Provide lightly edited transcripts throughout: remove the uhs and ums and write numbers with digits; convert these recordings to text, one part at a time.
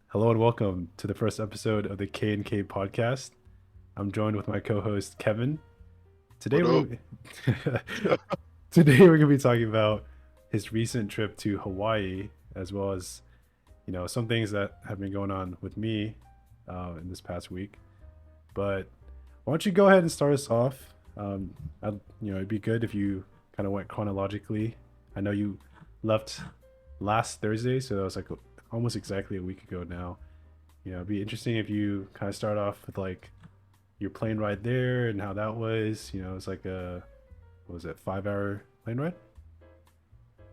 Hello and welcome to the first episode of the K&K Podcast. I'm joined with my co-host Kevin. Today What up? we're today we're gonna be talking about his recent trip to Hawaii, as well as some things that have been going on with me in this past week. But why don't you go ahead and start us off? It'd be good if you kind of went chronologically. I know you left last Thursday, so that was like almost exactly a week ago now. It'd be interesting if you kind of start off with like your plane ride there and how that was. It's like what was it, 5 hour plane ride?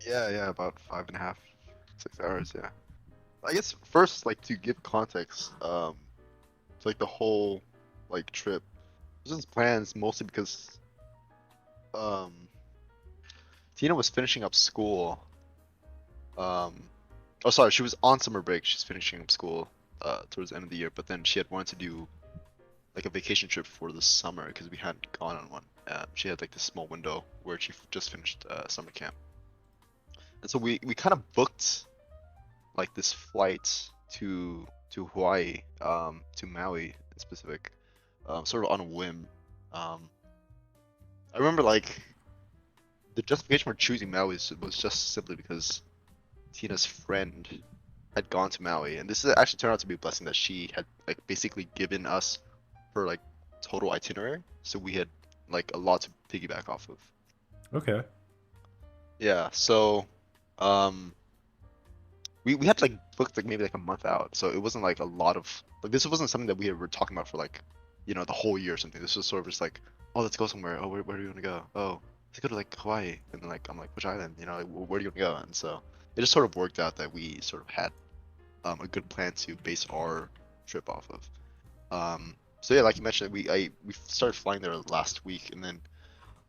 Yeah, about 5.5, 6 hours. Yeah. I guess first, like to give context, to like the whole like trip. This was plans mostly because um Tina was finishing up school. Um, oh sorry, she was on summer break. She's finishing up school towards the end of the year, but then she had wanted to do like a vacation trip for the summer because we hadn't gone on one. She had like this small window where she just finished summer camp. And so we kind of booked like this flight to Hawaii, to Maui in specific, sort of on a whim. Um, I remember like the justification for choosing Maui was just simply because Tina's friend had gone to Maui, and this is actually turned out to be a blessing that she had like basically given us her like total itinerary, so we had like a lot to piggyback off of. Okay. Yeah, so um we had like booked like maybe like a month out, so it wasn't like a lot of like this wasn't something that we were talking about for like the whole year or something. This was sort of just like, oh, let's go somewhere. Oh, where do you want to go? Oh, let's go to like Hawaii. And then like I'm like, which island? Like, where do you want to go? And so it just sort of worked out that we sort of had a good plan to base our trip off of. So yeah, like you mentioned, we started flying there last week, and then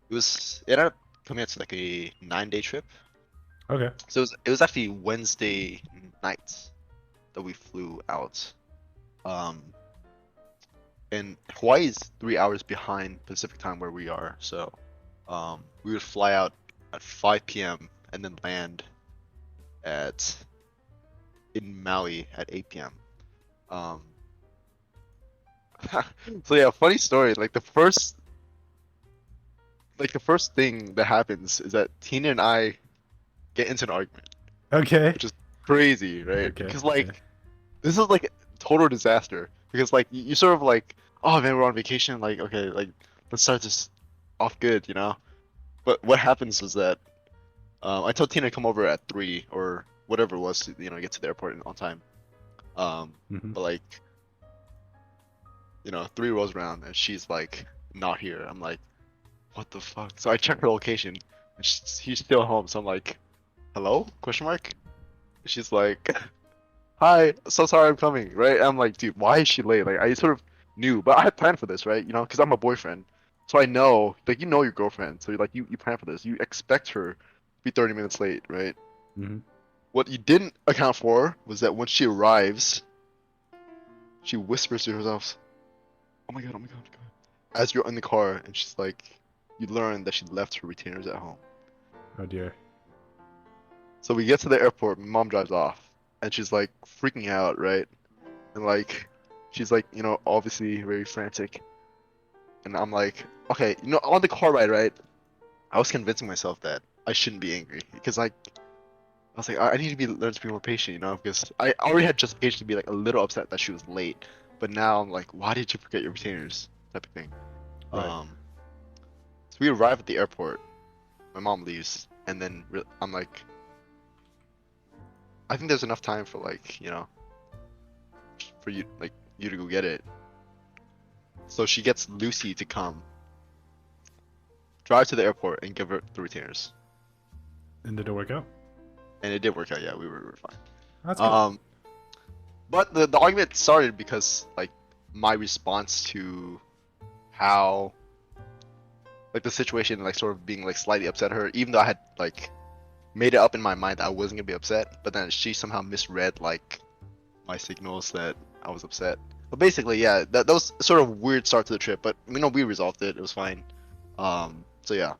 it ended up coming out to like a 9-day trip. Okay. So it was actually Wednesday night that we flew out. Um, and Hawaii is 3 hours behind Pacific time where we are, so we would fly out at 5 p.m. and then land at in Maui at 8 p.m. Um, so yeah, funny story. Like the first thing that happens is that Tina and I get into an argument, Okay. which is crazy, right? Okay. Because Okay. like this is like a total disaster. Because like you sort of like, oh man, we're on vacation. Like okay, like let's start this off good, you know. But what happens is that I told Tina to come over at 3 or whatever it was to get to the airport on time. Hmm. But like 3 rolls around and she's like not here. I'm like, what the fuck? So I check her location and she's still home. So I'm like, hello? Question mark? She's like, hi, so sorry I'm coming, right? I'm like, dude, why is she late? Like I sort of knew, but I had planned for this, right? Because I'm a boyfriend. So I know, like your girlfriend. So you plan for this. You expect her to be 30 minutes late, right? Hmm. What you didn't account for was that when she arrives, she whispers to herself, oh my god, oh my god, oh my god. As you're in the car and she's like, you learn that she left her retainers at home. Oh dear. So we get to the airport, my mom drives off, and she's like freaking out, right? And like, she's like, obviously very frantic. And I'm like, okay, on the car ride, right? I was convincing myself that I shouldn't be angry because like, I was like, I need to learn to be more patient, because I already had justification to be like a little upset that she was late, but now I'm like, why did you forget your retainers? Type of thing. Right. Um, so we arrive at the airport. My mom leaves, and then I'm like, I think there's enough time for like, for you to go get it. So she gets Lucy to come, drive to the airport, and give her the retainers. And did it work out? And it did work out. Yeah, we were fine. That's good. Um, but the argument started because like my response to how like the situation like sort of being like slightly upset her, even though I had like made it up in my mind that I wasn't gonna be upset, but then she somehow misread like my signals that I was upset. But basically, yeah, that was sort of a weird start to the trip, but we resolved it. It was fine. So yeah.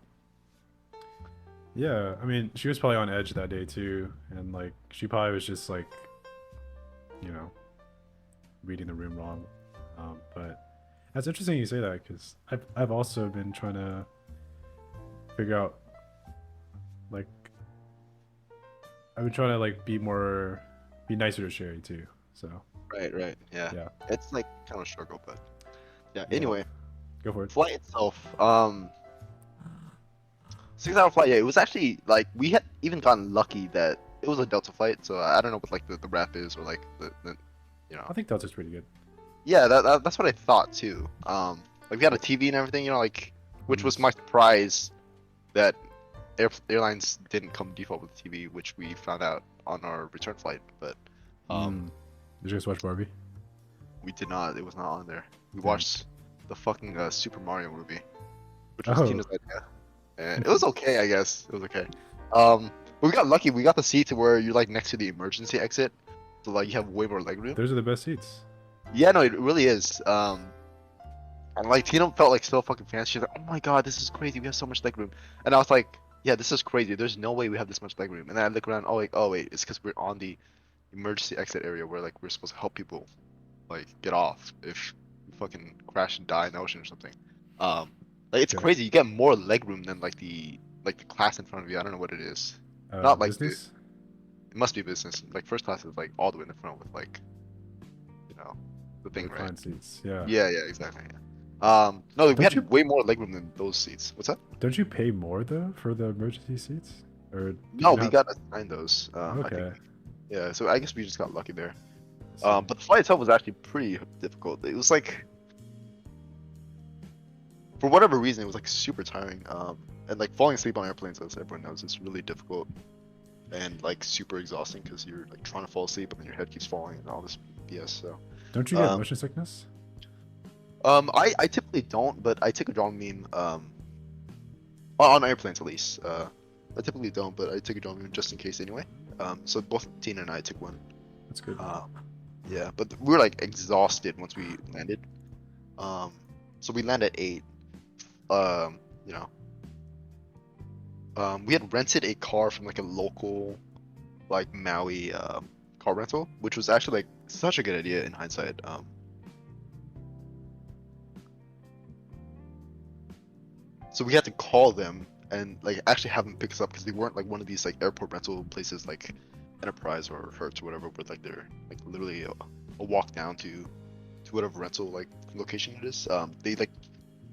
Yeah, I mean, she was probably on edge that day too, and like she probably was just like, you know, reading the room wrong. But that's interesting you say that because I've also been trying to figure out like I've been trying to like be nicer to Sherry too. So Right. Yeah. yeah, It's like kind of struggle, but yeah. yeah, Anyway, go for it. flight itself. 6 hour flight. Yeah, it was actually like we had even gotten lucky that it was a Delta flight. So I don't know what like the wrap is or like the you know. I think Delta's pretty good. Yeah, that's what I thought too. Like we had a TV and everything, you know, like which was Mm. my surprise that airlines didn't come default with TV, which we found out on our return flight. But Did you guys watch Barbie? we did not. It was not on there. We Damn. watched the fucking Super Mario movie, which was Oh. Tina's idea, and it was okay, I guess. It was okay. But we got lucky. We got the seat to where you're like next to the emergency exit, so like you have way more leg room. Those are the best seats. Yeah, no, it really is. And like Tina felt like so fucking fancy. She's like, "Oh my god, this is crazy. We have so much leg room." And I was like, "Yeah, this is crazy. There's no way we have this much leg room." And then I look around. Oh wait, it's because we're on the emergency exit area where like we're supposed to help people like get off if you fucking crash and die in the ocean or something. Like it's Okay. crazy. You get more leg room than like the class in front of you. I don't know what it is. Not like Business. It must be business. Like first class is like all the way in the front with like, you know, the thing, right? Recline seats. Yeah. Yeah, exactly. Yeah. No, we Don't had you- way more legroom than those seats. What's up? Don't you pay more though for the emergency seats? Or do No, you we not- got assigned those. I Okay. think. Yeah, so I guess we just got lucky there. So- But the flight itself was actually pretty difficult. It was like, for whatever reason, it was like super tiring. And like falling asleep on airplanes, as everyone knows, is really difficult and like super exhausting because you're like trying to fall asleep and then your head keeps falling and all this BS. So. Don't you get motion sickness? I typically don't, but I take a Dramamine, on airplanes at least. I typically don't, but I take a Dramamine just in case anyway. So both Tina and I took one. That's good. Yeah, but we were like exhausted once we landed. So we landed at 8. You know, we had rented a car from like a local, like Maui, car rental, which was actually like such a good idea in hindsight. So we had to call them and like actually have them pick us up because they weren't like one of these like airport rental places like Enterprise or Hertz or whatever, where like they're like literally a walk down to whatever rental like location it is. They like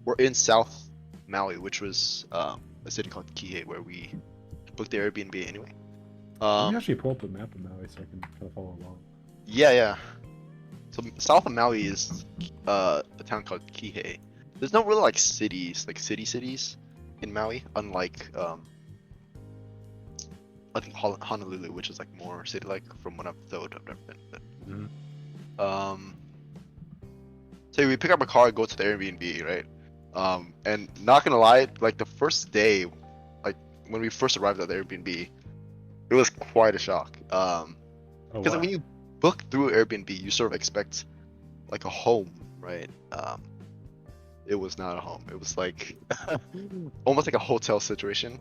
were in South Maui, which was a city called Kihei, where we booked the Airbnb anyway. Let me actually pull up the map of Maui so I can kind of follow along. Yeah. So south of Maui is a town called Kihei. There's no really like cities, like cities in Maui, unlike I think Honolulu, which is like more city-like from what I've thought. I've never been. But, so we pick up a car, go to the Airbnb, right? And not gonna lie, like the first day, like when we first arrived at the Airbnb, it was quite a shock. Oh, Because wow. when you book through Airbnb, you sort of expect like a home, right? It was not a home. It was like almost like a hotel situation,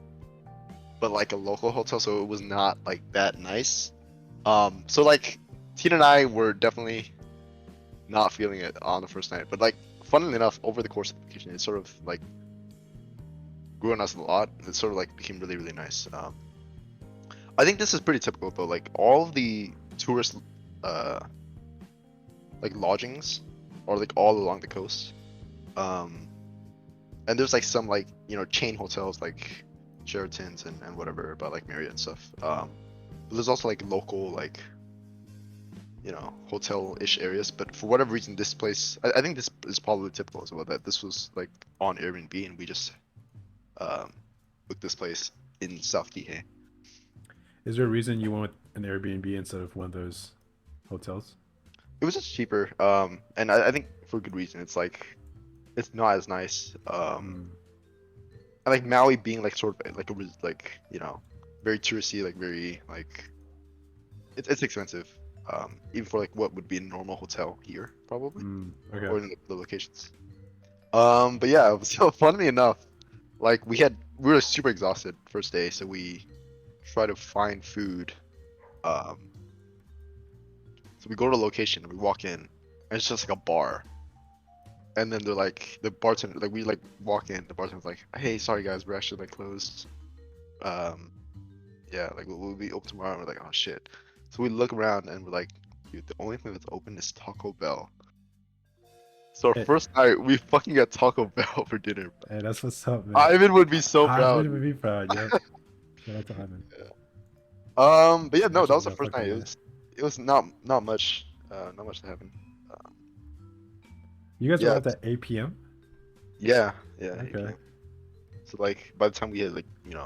but like a local hotel, so it was not like that nice. So like Tina and I were definitely not feeling it on the first night, but like funnily enough, over the course of the vacation, it sort of like grew on us a lot. It sort of like became really, really nice. I think this is pretty typical though. Like all of the tourist like lodgings are like all along the coast. And there's like some like, you know, chain hotels like Sheraton's and whatever, but like Marriott and stuff. But there's also like local like, you know, hotel-ish areas. But for whatever reason, this place, I think this is probably typical as well, that this was like on Airbnb and we just booked this place in South Kihei. Is there a reason you went with an Airbnb instead of one of those hotels? It was just cheaper, and I think for good reason. It's like it's not as nice. And like Maui being like sort of like like, you know, very touristy, like very like it's expensive, even for like what would be a normal hotel here probably, Okay. or in the locations. But yeah, so funnily enough, like we were super exhausted first day, so we try to find food. So we go to the location and we walk in, and it's just like a bar. And then they're like, the bartender, like we like walk in, the bartender's like, hey, sorry guys, we're actually like closed. Um, yeah, like we'll be open tomorrow. And we're like, oh shit. So we look around and we're like, dude, the only thing that's open is Taco Bell. So our Eh, first night, we fucking got Taco Bell for dinner. Hey, that's what's up, man. Ivan would be so proud. Ivan would be proud. Yep. Shout out to Ivan. But yeah, no, that Actually, was the no, first night. fucking It was not much, not much to happen. Um, You guys yeah, were out at 8 p.m. yeah, yeah. Okay. So like by the time we had like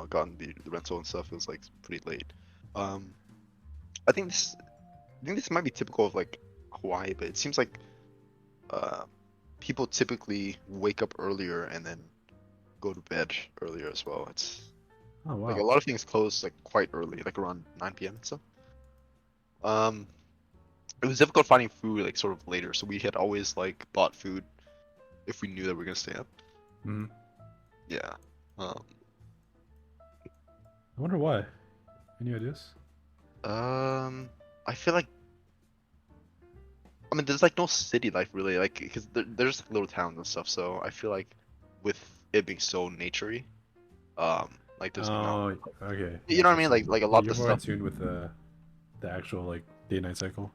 gotten the rental and stuff, it was like pretty late. Um, I think this might be typical of like Hawaii, but it seems like uh people typically wake up earlier and then go to bed earlier as well. It's Oh like a wow. lot of things close like quite early, like around 9 p.m. and stuff. Um, it was difficult finding food like sort of later, so we had always like bought food if we knew that we were gonna stay up. Mhm. Yeah. Um, I wonder why. Any ideas? I feel like I mean there's like no city life really, like because there's like, little towns and stuff. So I feel like with it being so naturey, like there's no, Oh, okay. you know what I Gotcha. mean? So, Like a yeah, lot of you're the more in stuff. tune with the actual like day-night cycle.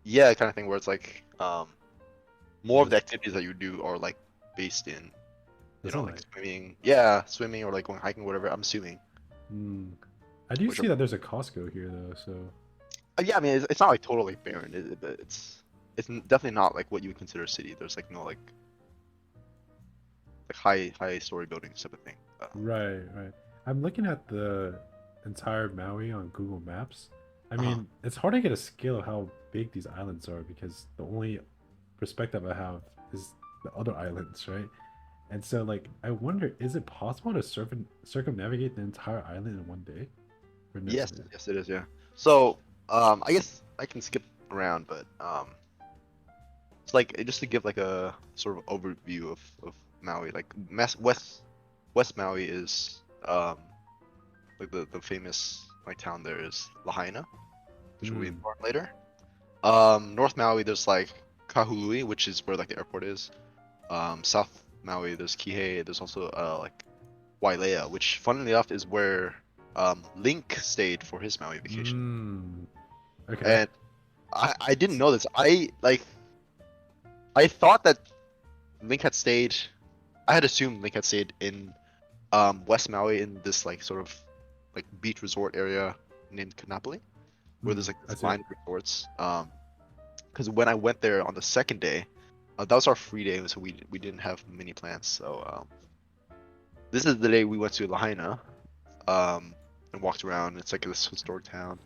Yeah, kind of thing where it's like more of the That's, activities that you do are like based in that's not like nice. swimming. Yeah, swimming or like going hiking, whatever. I'm assuming. Hmm. I do Which are, see that there's a Costco here though, so yeah, I mean it's not like totally barren, but it's definitely not like what you would consider a city. There's like no like high story buildings type of thing. right. I'm looking at the entire Maui on Google Maps. I Uh-huh. mean, it's hard to get a scale of how big these islands are because the only perspective I have is the other islands, right? And so, like, I wonder, is it possible to circumnavigate the entire island in one day? Or no? Yes, it is. Yeah. So, I guess I can skip around, but it's like just to give like a sort of overview of Maui. Like West Maui is like the famous like town there is Lahaina, which will be Hmm. important later. North Maui there's like Kahului, which is where like the airport is. South Maui there's Kihei. There's also like Wailea, which funnily enough is where Link stayed for his Maui vacation. Hmm. Okay. And I didn't know this. I thought that Link had stayed. I had assumed Link had stayed in West Maui in this like sort of like beach resort area named Kanapali, where there's like I this see. line of resorts. Because when I went there on the second day, that was our free day, so we didn't have many plans. So this is the day we went to Lahaina, and walked around. It's like this historic town.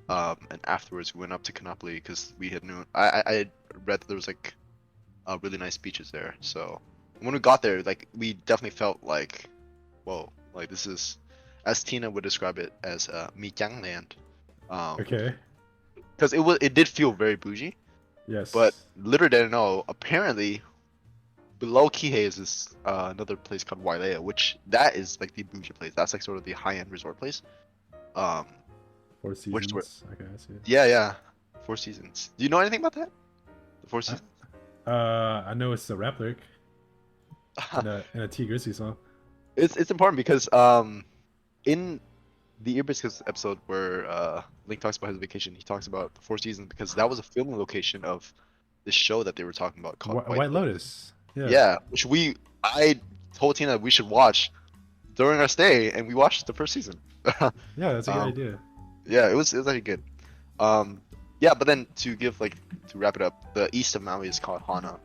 And afterwards we went up to Kanapali because we had known I had read that there was like really nice beaches there. So when we got there, like we definitely felt like, whoa, like this is, as Tina would describe it as Mikyang land. Okay. Because it did feel very bougie, Yes. but little did I know, apparently below Kihei is this another place called Wailea, which that is like the bougie place. That's like sort of the high-end resort place. Um, Four which Seasons. Okay, I see. yeah, Four Seasons. Do you know anything about that? The Four Uh, Seasons? I know it's a rap lyric in a T Grizzly song. It's important because in the Ear Biscuits episode where Link talks about his vacation, he talks about the Four Seasons because that was a filming location of this show that they were talking about called White Lotus. Yeah. Yeah, which I told Tina we should watch during our stay, and we watched the first season. Yeah, that's a good Um, idea. yeah, it was actually good. Yeah, but then to wrap it up, the east of Maui is called Hana,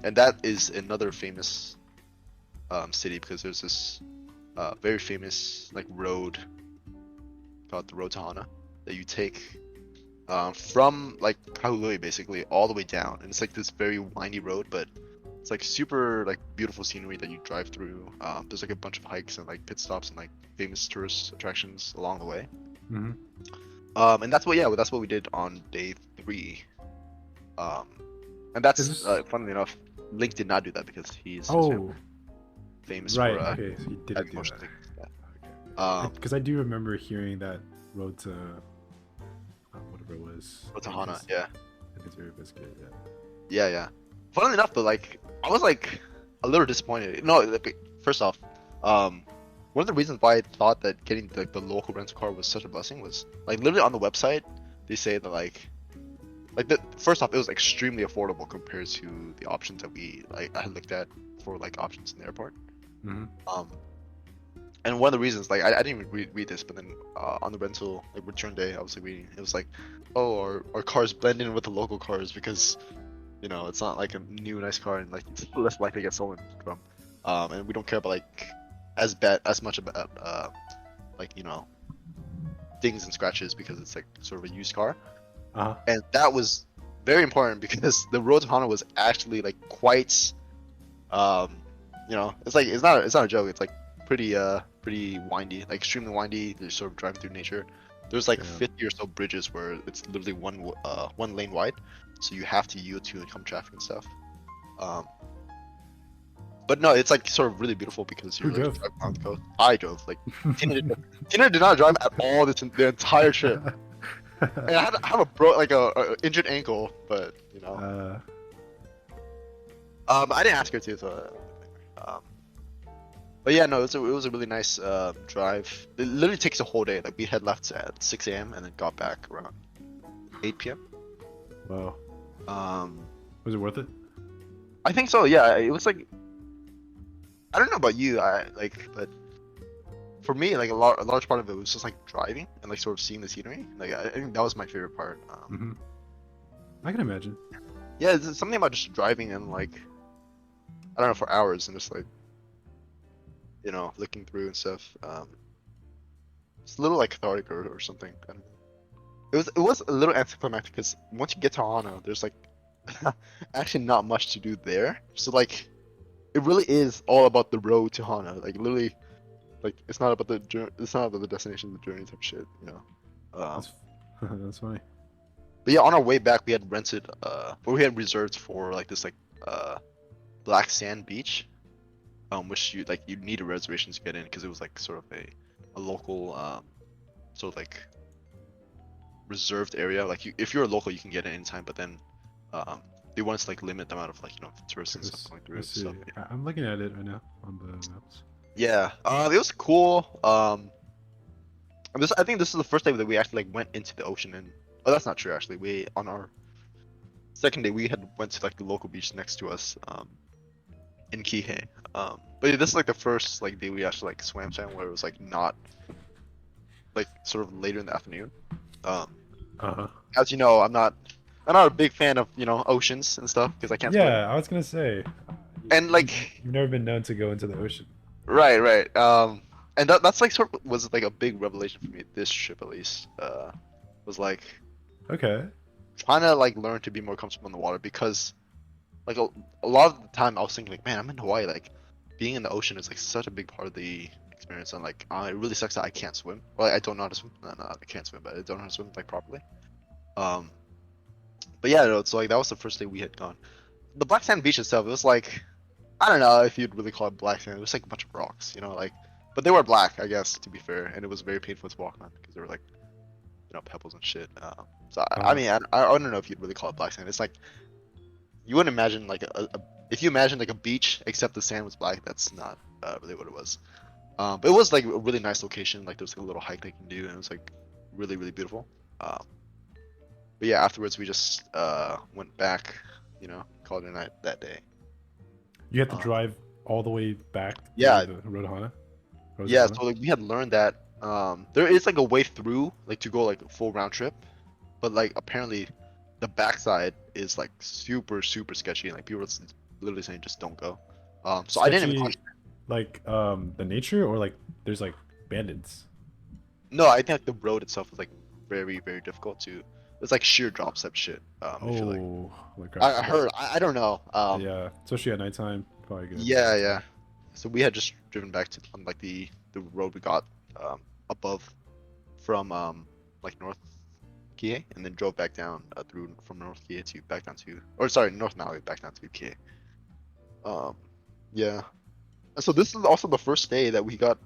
and that is another famous city because there's this very famous like road called the Road to Hana that you take from like Kahului basically all the way down, and it's like this very windy road, but it's like super like beautiful scenery that you drive through. There's like a bunch of hikes and like pit stops and like famous tourist attractions along the way. Hmm. And that's what we did on day 3. And that's Is this... funnily enough, Link did not do that because he's Oh, famous right. for Okay, so you didn't having do motion that. sickness. Yeah. Because I do remember hearing that road to whatever it was. Road to Hana, yeah. Consider biscuit. Yeah. Yeah, yeah. Funnily enough, though, like I was like a little disappointed. No, like, first off, one of the reasons why I thought that getting the local rental car was such a blessing was like literally on the website they say that like the first off it was extremely affordable compared to the options that I had looked at for like options in the airport. Mm-hmm. And one of the reasons, like I didn't even read this, but then on the rental like return day, I was like reading. It was like, oh, our cars blend in with the local cars because, you know, it's not like a new nice car and like it's less likely to get stolen from. And we don't care about like as much about like, you know, dings and scratches because it's like sort of a used car. Uh-huh. And that was very important because the road to Hana was actually like quite, you know, it's not a joke. It's like pretty windy, like extremely windy. They're sort of driving through nature. There's like 50 or so bridges where it's literally one lane wide, so you have to yield to income traffic and stuff. But no, it's like sort of really beautiful because you're like driving around the coast. I drove. Like Tina did not drive at all the entire trip. And I had to have a injured ankle, but you know. I didn't ask her to, so. But yeah, no, it was a really nice drive. It literally takes a whole day. Like we had left at 6 a.m. and then got back around 8 p.m. Wow. Was it worth it? I think so. Yeah, it was like. I don't know about you, but for me, like a large part of it was just like driving and like sort of seeing the scenery. Like I think that was my favorite part. I can imagine. Yeah, it's something about just driving and like I don't know for hours and just like you know looking through and stuff. It's a little like cathartic or something. I don't know. It was a little anticlimactic because once you get to Hana, there's like actually not much to do there. So like. It really is all about the road to Hana. Like literally, like it's not about the journey. It's not about the destination, the journey type shit. You know. That's funny. But yeah, on our way back, we had rented, or we had reserved for like this black sand beach, which you need a reservation to get in because it was like sort of a local, sort of like reserved area. Like if you're a local, you can get in anytime, but then, they want to like limit the amount of like you know tourists and stuff going through. So, yeah. I'm looking at it right now on the maps. Yeah, it was cool. I think this is the first day that we actually like went into the ocean and oh that's not true actually. We on our second day we had went to like the local beach next to us, in Kihei. But yeah, this is like the first like day we actually like swam where it was like not like sort of later in the afternoon. As you know, I'm not a big fan of, you know, oceans and stuff because I can't swim. Yeah, I was gonna say. And like you've never been known to go into the ocean. Right. And that's like sort of was like a big revelation for me this trip at least. Was like okay. Trying to like learn to be more comfortable in the water because like a lot of the time I was thinking like, man, I'm in Hawaii, like being in the ocean is like such a big part of the experience and like it really sucks that I can't swim. Well, I don't know how to swim. No, I can't swim, but I don't know how to swim like properly. But yeah, no, so like that was the first day we had gone. The black sand beach itself, it was like, I don't know if you'd really call it black sand. It was like a bunch of rocks, you know, like, but they were black, I guess, to be fair, and it was very painful to walk on because they were like, you know, pebbles and shit. So I mean, I don't know if you'd really call it black sand. It's like, you wouldn't imagine like if you imagine like a beach except the sand was black, that's not really what it was. But it was like a really nice location. Like there was like a little hike they can do, and it was like really really beautiful. But yeah, afterwards we just went back, you know, called it a night that day. You had to drive all the way back to the Road to Hana? Yeah, so like we had learned that there is like a way through, like to go like a full round trip, but like apparently the backside is like super super sketchy and like people are literally saying just don't go. So sketchy, I didn't even like the nature or like there's like bandits. No, I think like, the road itself is like very very difficult to. It's like sheer drops type shit. I feel like I heard. I don't know. Yeah, especially at nighttime, probably good. Yeah. So we had just driven back to on like the road we got above from like North Kihei, and then drove back down through from North Kihei to back down to North Maui back down to Kihei. Yeah. So this is also the first day that we got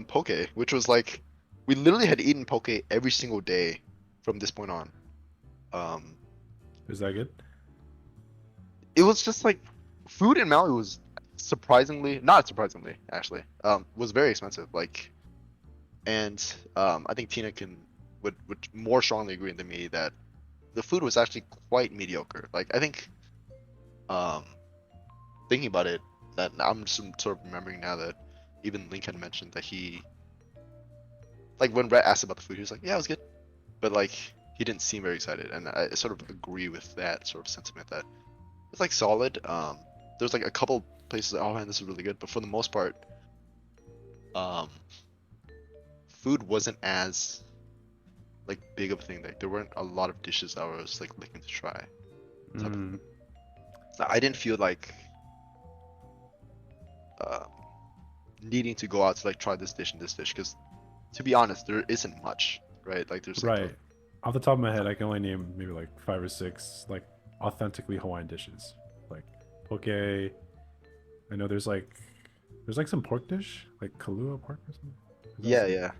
poke, which was like we literally had eaten poke every single day from this point on. Is that good? It was just like food in Maui was surprisingly, not surprisingly, actually, was very expensive. Like, and I think Tina would more strongly agree than me that the food was actually quite mediocre. Like, I think um thinking about it, that I'm just sort of remembering now that even Lincoln mentioned that he like when Brett asked about the food, he was like, "Yeah, it was good," but like he didn't seem very excited, and I sort of agree with that sort of sentiment that it's like solid. There's like a couple places that, oh man, this is really good, but for the most part, um, food wasn't as like big of a thing. Like there weren't a lot of dishes I was like looking to try. Mm, So I didn't feel like um, needing to go out to like try this dish and this dish because to be honest, there isn't much, right? Like there's like right. Off the top of my head, I can only name maybe like 5 or 6 like authentically Hawaiian dishes, like poke. I know there's like some pork dish, like kalua pork or something. Is that yeah, something? yeah.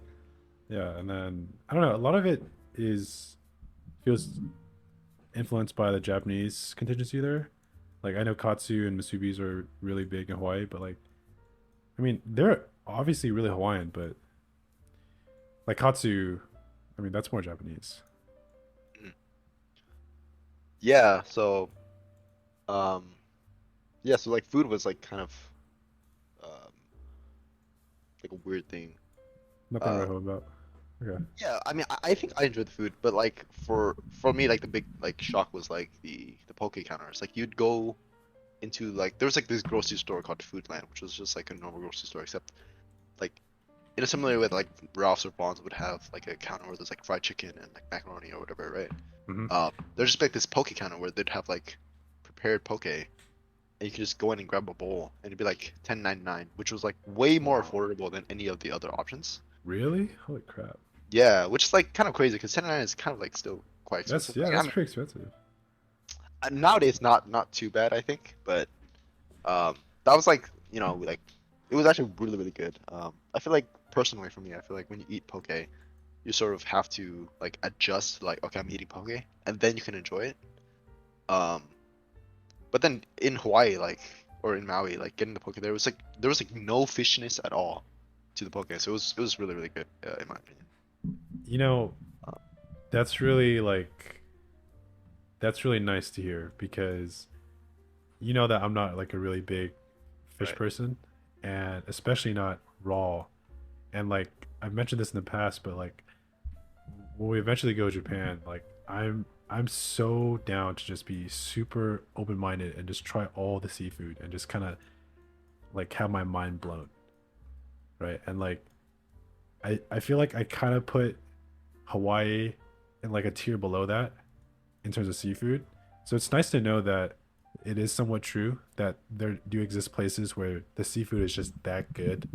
Yeah, and then I don't know. A lot of it is feels influenced by the Japanese contingency there. Like I know katsu and musubis are really big in Hawaii, but like I mean they're obviously really Hawaiian, but like katsu, I mean that's more Japanese. Mm. Yeah, so um yeah, so like food was like kind of um like a weird thing. Nothing Uh right about. Okay. yeah, I mean I think I enjoyed the food, but like for me like the big like shock was like the poke counters. Like you'd go into like there was like this grocery store called Foodland, which was just like a normal grocery store, except like in a similar way that like Ralph's or Vaughn's would have like a counter where there's like fried chicken and like macaroni or whatever, right? Hmm. There's just like this poke counter where they'd have like prepared poke, and you could just go in and grab a bowl, and it'd be like 10.99, which was like way more Wow. affordable than any of the other options. Really? Holy crap. Yeah, which is like kind of crazy because 10.99 is kind of like still quite That's expensive. yeah, I that's mean, pretty expensive. nowadays not too bad, I think, but that was like like it was actually really really good. I feel like personally for me, I feel like when you eat poke, you sort of have to like adjust like okay I'm eating poke and then you can enjoy it. Um, but then in Hawaii like or in Maui like getting the poke there was like no fishiness at all to the poke, so it was really really good in my opinion. You know, Uh, that's really like that's really nice to hear because you know that I'm not like a really big fish right. person and especially not raw. And like I've mentioned this in the past, but like when we eventually go to Japan, like I'm so down to just be super open minded and just try all the seafood and just kind of like have my mind blown, right? And like I feel like I kind of put Hawaii in like a tier below that in terms of seafood. So it's nice to know that it is somewhat true that there do exist places where the seafood is just that good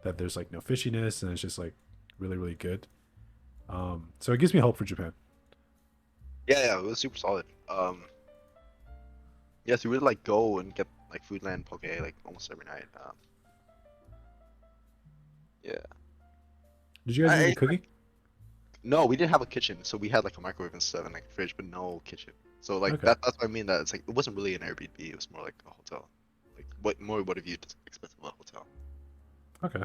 that there's like no fishiness and it's just like really really good. So it gives me hope for Japan. Yeah, yeah, it was super solid. Yeah, so we would like go and get like Foodland poke like almost every night. Yeah. Did you guys do any I cooking? No, we didn't have a kitchen, so we had like a microwave and stuff and like a fridge, but no kitchen. So like Okay. that's what I mean that it's like it wasn't really an Airbnb, it was more like a hotel. Like what have you expected of a hotel? Okay.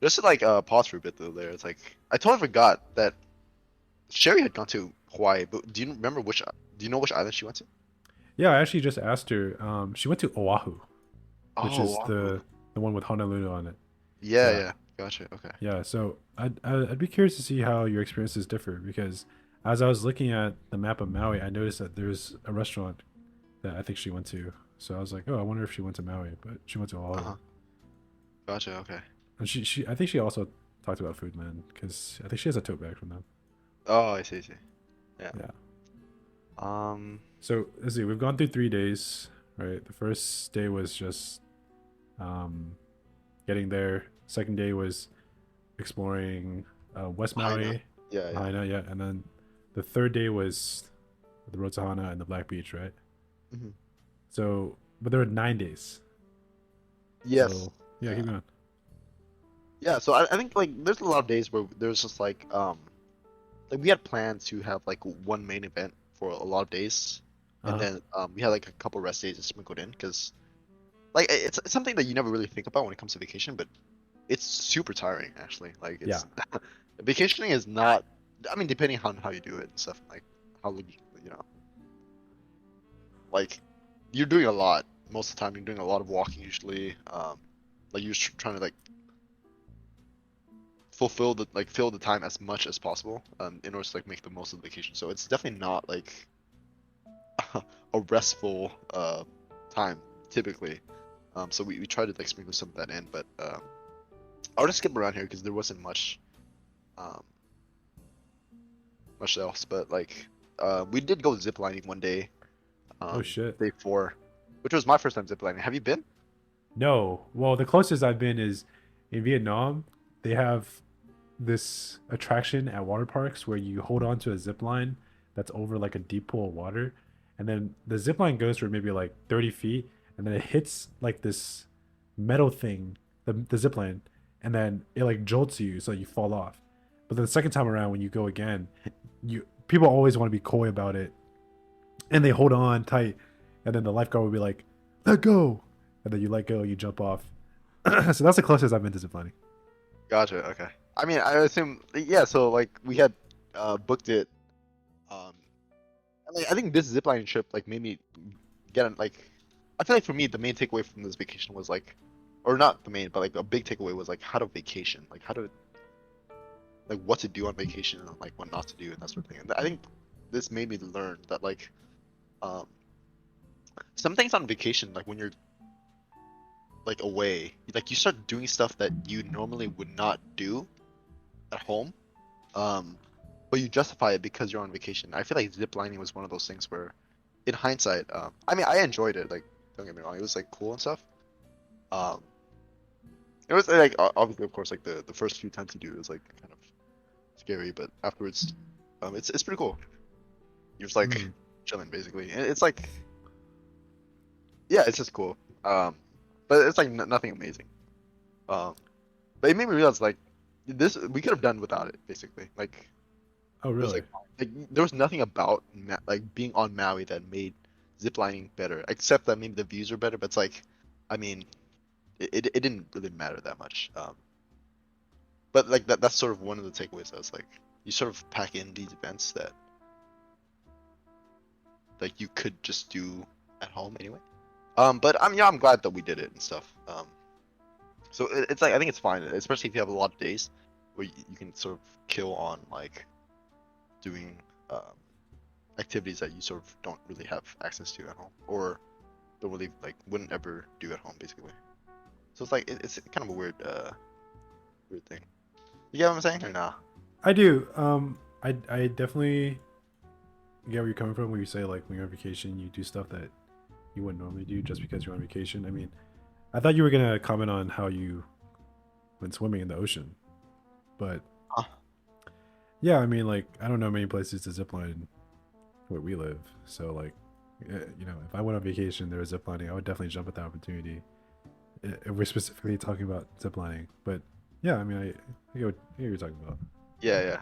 Just to like pause for a bit though there, it's like I totally forgot that Sherry had gone to Hawaii, but do you know which island she went to? Yeah, I actually just asked her. She went to Oahu, which Oh, is Oahu. the one with Honolulu on it. Yeah, Yeah. yeah. Gotcha. Okay. Yeah, so I'd be curious to see how your experiences differ because as I was looking at the map of Maui, I noticed that there's a restaurant that I think she went to. So I was like, oh, I wonder if she went to Maui, but she went to Oahu. Uh-huh. Gotcha. Okay. And she I think she also talked about Foodland because I think she has a tote bag from them. Oh, I see, I see. Yeah. Yeah. Um, So let's see, we've gone through 3 days, right? The first day was just um, getting there. Second day was exploring West Haina. Maui, Yeah, yeah. Lahaina, yeah, and then the third day was the road to Hana and the Black Beach, right? Hmm. So, but there were 9 days. Yes. So yeah, keep Yeah. going. Yeah, so I think like there's a lot of days where there's just like we had plans to have like one main event for a lot of days. and Uh-huh. then we had like a couple rest days sprinkled in because like it's something that you never really think about when it comes to vacation, but it's super tiring actually. Like Yeah. it's vacationing is not. I mean, depending on how you do it and stuff, like how you know, like you're doing a lot most of the time. You're doing a lot of walking usually. Like you're trying to like fulfill the like fill the time as much as possible in order to like make the most of the vacation. So it's definitely not like a restful time typically. So we tried to like sprinkle some of that in, but I'll just skip around here because there wasn't um much else. But like we did go ziplining one day, Oh shit. day 4, which was my first time ziplining. Have you been? No. Well, the closest I've been is in Vietnam. They have this attraction at water parks where you hold on to a zip line that's over like a deep pool of water, and then the zip line goes for maybe like 30 feet, and then it hits like this metal thing, the zip line, and then it like jolts you so you fall off. But then the second time around when you go again, you people always want to be coy about it, and they hold on tight, and then the lifeguard will be like, "Let go," and then you let go, you jump off. So that's the closest I've been to ziplining. Gotcha. Okay. I mean, I assume yeah. So like we had booked it. Um, and, like I think this ziplining trip like made me like. I feel like for me the main takeaway from this vacation was like, or not the main, but like a big takeaway was like how to vacation, like how to like what to do on vacation and like what not to do and that sort of thing. And I think this made me learn that like um some things on vacation like when you're like away, like you start doing stuff that you normally would not do at home. Um, but you justify it because you're on vacation. I feel like zip lining was one of those things where, in hindsight, I mean, I enjoyed it. Like, don't get me wrong, it was like cool and stuff. Um, it was like obviously, of course, like the first few times you do it was like kind of scary, but afterwards, it's pretty cool. You're just like Mm. chilling basically, and it's like yeah, it's just cool. But it's like nothing amazing. Um, but it made me realize like this we could have done without it basically. Like Oh it was really? like there was nothing about like being on Maui that made ziplining better, except that maybe the views are better. But it's like, I mean, it didn't really matter that much. But like that's sort of one of the takeaways. I was like, you sort of pack in these events that like you could just do at home anyway. But I'm glad that we did it and stuff. So it's like I think it's fine, especially if you have a lot of days where you can sort of kill on like doing activities that you sort of don't really have access to at home or don't really like wouldn't ever do at home basically. So it's like it's kind of a weird thing. You get what I'm saying or nah? I do. I definitely get where you're coming from when you say like when you're on vacation you do stuff that you wouldn't normally do just because you're on vacation. I mean, I thought you were gonna comment on how you went swimming in the ocean, but Huh. yeah, I mean, like I don't know many places to zip line where we live, so like, you know, if I went on vacation, there was zip lining, I would definitely jump at the opportunity. If we're specifically talking about zip lining, but yeah, I mean, I get what you're talking about. Yeah,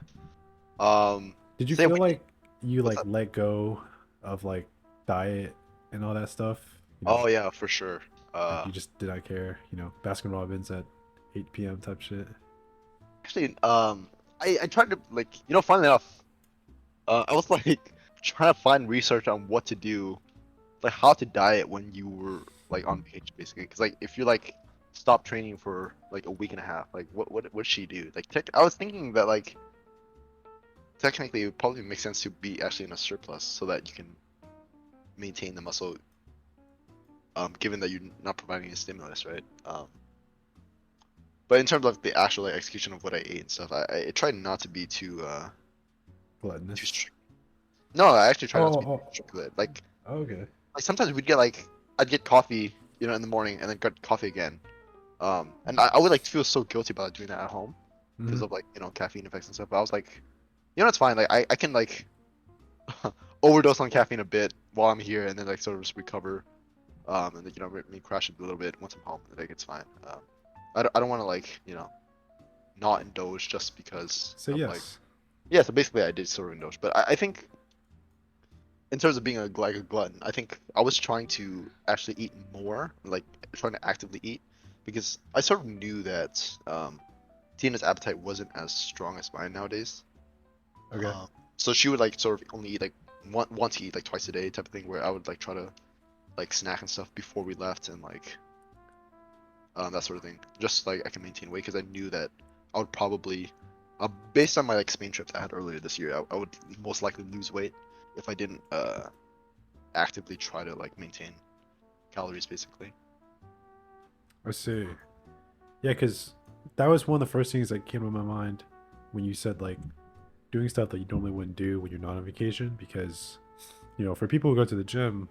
yeah. Um, Did you Same. feel like you What's like up? let go of like diet and all that stuff? You know, Oh yeah, for sure. like you just did not care. You know, Baskin Robbins at 8 p.m. type shit. Actually, I tried to like funnily enough, I was like trying to find research on what to do, like how to diet when you were like on vacation, basically. Because like if you like stop training for like a week and a half, like what should you do? Like I was thinking that like technically it would probably make sense to be actually in a surplus so that you can maintain the muscle, given that you're not providing a stimulus, right? But in terms of the actual like, execution of what I ate and stuff, I tried not to be too Gluttonous. strict. No, I actually Oh, tried not to be too oh, strict with it. okay. Like sometimes we'd get like I'd get coffee, in the morning and then get coffee again. And I would like feel so guilty about doing that at home because Hmm. of like caffeine effects and stuff. But I was like, it's fine. Like I can like overdose on caffeine a bit while I'm here and then like sort of just recover. And then me crash a little bit once I'm home. Like it's fine. I don't want to like not indulge just because So of like yes. yeah. So basically I did sort of indulge, but I think in terms of being like a glutton, I think I was trying to actually eat more, like trying to actively eat, because I sort of knew that Tina's appetite wasn't as strong as mine nowadays. Okay. So she would like sort of only eat like once to eat like twice a day type of thing, where I would like try to like snack and stuff before we left and like that sort of thing, just like I can maintain weight because I knew that I would probably, based on my like Spain trips I had earlier this year, I would most likely lose weight if I didn't actively try to like maintain calories basically. I see. Yeah, because that was one of the first things that came to my mind when you said like doing stuff that you normally wouldn't do when you're not on vacation. Because, for people who go to the gym,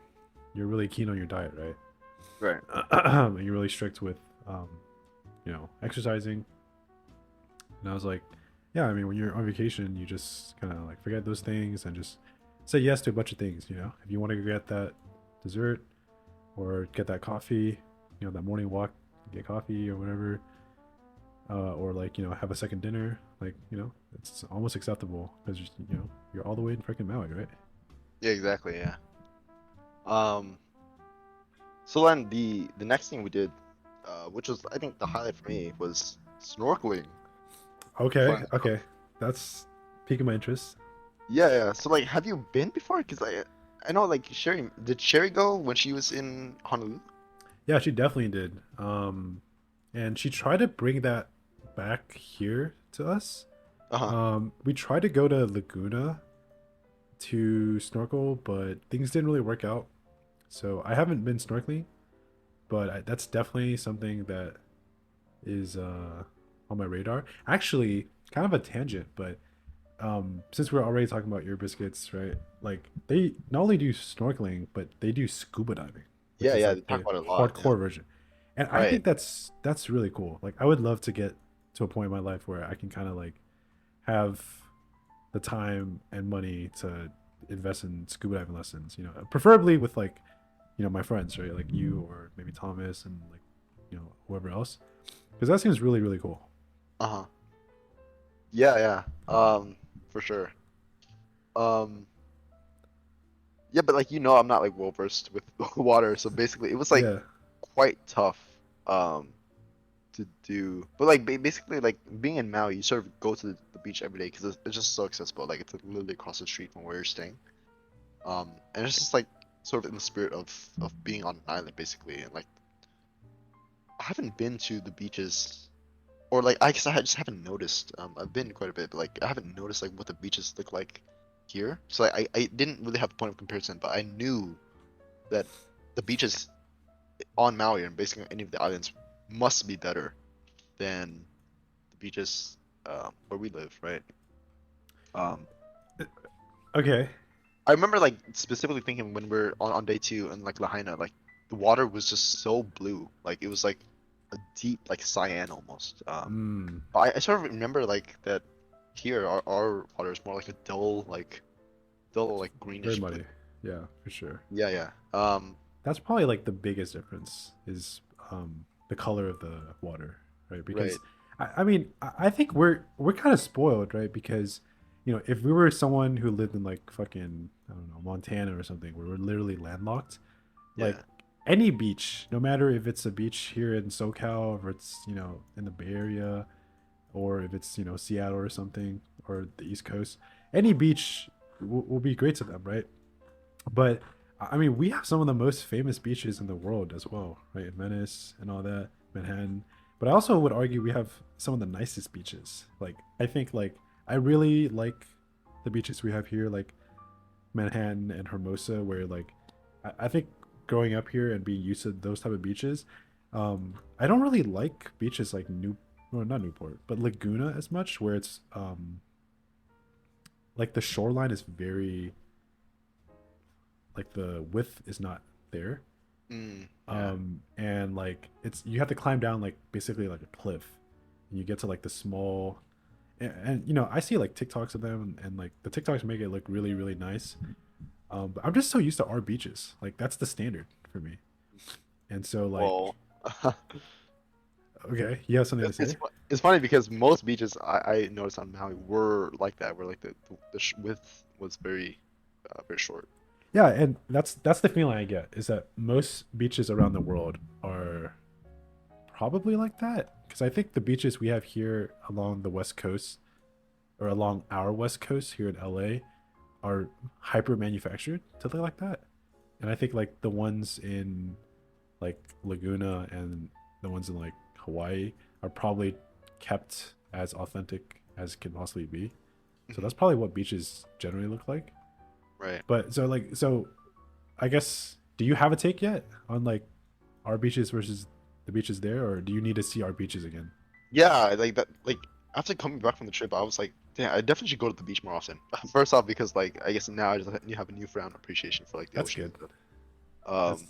you're really keen on your diet, right? Right. And you're really strict with, exercising. And I was like, yeah, I mean, when you're on vacation, you just kind of like forget those things and just say yes to a bunch of things. If you want to get that dessert or get that coffee, that morning walk, get coffee or whatever, or like have a second dinner, like it's almost acceptable because you're all the way in freaking Maui, right? Yeah, exactly. Yeah. Um. So then the next thing we did, which was I think the highlight for me, was snorkeling. Okay, Fun. okay, that's piquing my interest. Yeah, yeah. So like, have you been before? Because I know like Sherry, did Sherry go when she was in Honolulu? Yeah, she definitely did. And she tried to bring that back here to us. Uh-huh. We tried to go to Laguna to snorkel, but things didn't really work out. So I haven't been snorkeling, but that's definitely something that is on my radar. Actually, kind of a tangent, but since we're already talking about ear biscuits, right? Like they not only do snorkeling, but they do scuba diving, which Yeah, is yeah. like They talk the about it a lot. Yeah. hardcore version. And I Right. think that's really cool. Like I would love to get to a point in my life where I can kind of like have the time and money to invest in scuba diving lessons, preferably with like, my friends, right? Like you or maybe Thomas and like, whoever else. Because that seems really, really cool. Uh-huh. Yeah, yeah. For sure. Um, yeah, but like I'm not like well versed with water, so basically it was like Yeah. quite tough um to do. But like basically like being in Maui, you sort of go to the beach every day because it's just so accessible. Like it's like, literally across the street from where you're staying. And it's just like sort of in the spirit of being on an island basically. And like I haven't been to the beaches, or like I guess I just haven't noticed. I've been quite a bit, but like I haven't noticed like what the beaches look like here. So like, I didn't really have a point of comparison, but I knew that the beaches on Maui and basically any of the islands must be better than the beaches where we live, right? Um, Okay. I remember like specifically thinking when we're on day two in like Lahaina, like the water was just so blue, like it was like a deep like cyan almost. Mm, But I sort of remember like that here our water is more like a dull like very greenish blue. muddy. Yeah, for sure. Yeah, yeah. That's probably like the biggest difference is the color of the water, right? Right. Because I mean I think we're kind of spoiled, right? Because if we were someone who lived in like fucking I don't know Montana or something, where we're literally landlocked, like Yeah. any beach, no matter if it's a beach here in SoCal or it's in the Bay Area or if it's Seattle or something or the East Coast, any beach will be great to them, right? But I mean, we have some of the most famous beaches in the world as well, right? Venice and all that, Manhattan. But I also would argue we have some of the nicest beaches. Like I think like I really like the beaches we have here, like Manhattan and Hermosa, where like I think growing up here and being used to those type of beaches, I don't really like beaches like well, not Newport, but Laguna as much, where it's like the shoreline is very like the width is not there, Yeah. and like it's you have to climb down like basically like a cliff, and you get to like the small, and I see like TikToks of them, and like the TikToks make it look really really nice. But I'm just so used to our beaches, like that's the standard for me, and so like Well, okay, you have something to say? it's funny because most beaches I noticed on Maui were like that, where like the width was very very short. Yeah, and that's the feeling I get is that most beaches around the world are probably like that. Because I think the beaches we have here along the west coast or along our west coast here in LA are hyper manufactured to look like that. And I think like the ones in like Laguna and the ones in like Hawaii are probably kept as authentic as can possibly be. So Hmm. that's probably what beaches generally look like. Right. But so I guess do you have a take yet on like our beaches versus the beaches there, or do you need to see our beaches again? Yeah, like that. Like after coming back from the trip, I was like, damn, I definitely should go to the beach more often. First off, because like I guess now I just you have a newfound appreciation for like the That's ocean and good. stuff. That's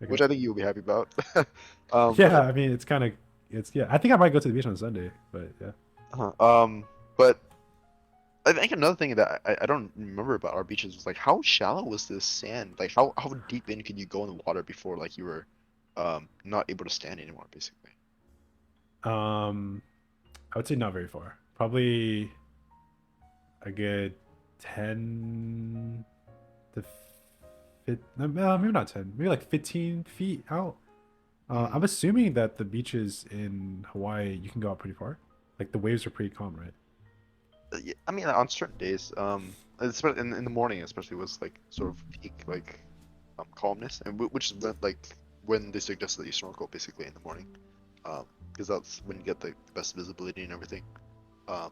okay. Which I think you'll be happy about. But Yeah, I mean it's kind of it's yeah. I think I might go to the beach on Sunday, but yeah. but I think another thing that I don't remember about our beaches was like how shallow was this sand? Like how deep in could you go in the water before like you were not able to stand anymore, basically. Um, I would say not very far. Probably a good 10 to maybe not 10, maybe like 15 feet out. Mm. I'm assuming that the beaches in Hawaii you can go out pretty far. Like the waves are pretty calm, right? Yeah, I mean on certain days, in the morning especially was like sort of peak like calmness, and which is when they suggest that you snorkel basically in the morning, because that's when you get the best visibility and everything. Um,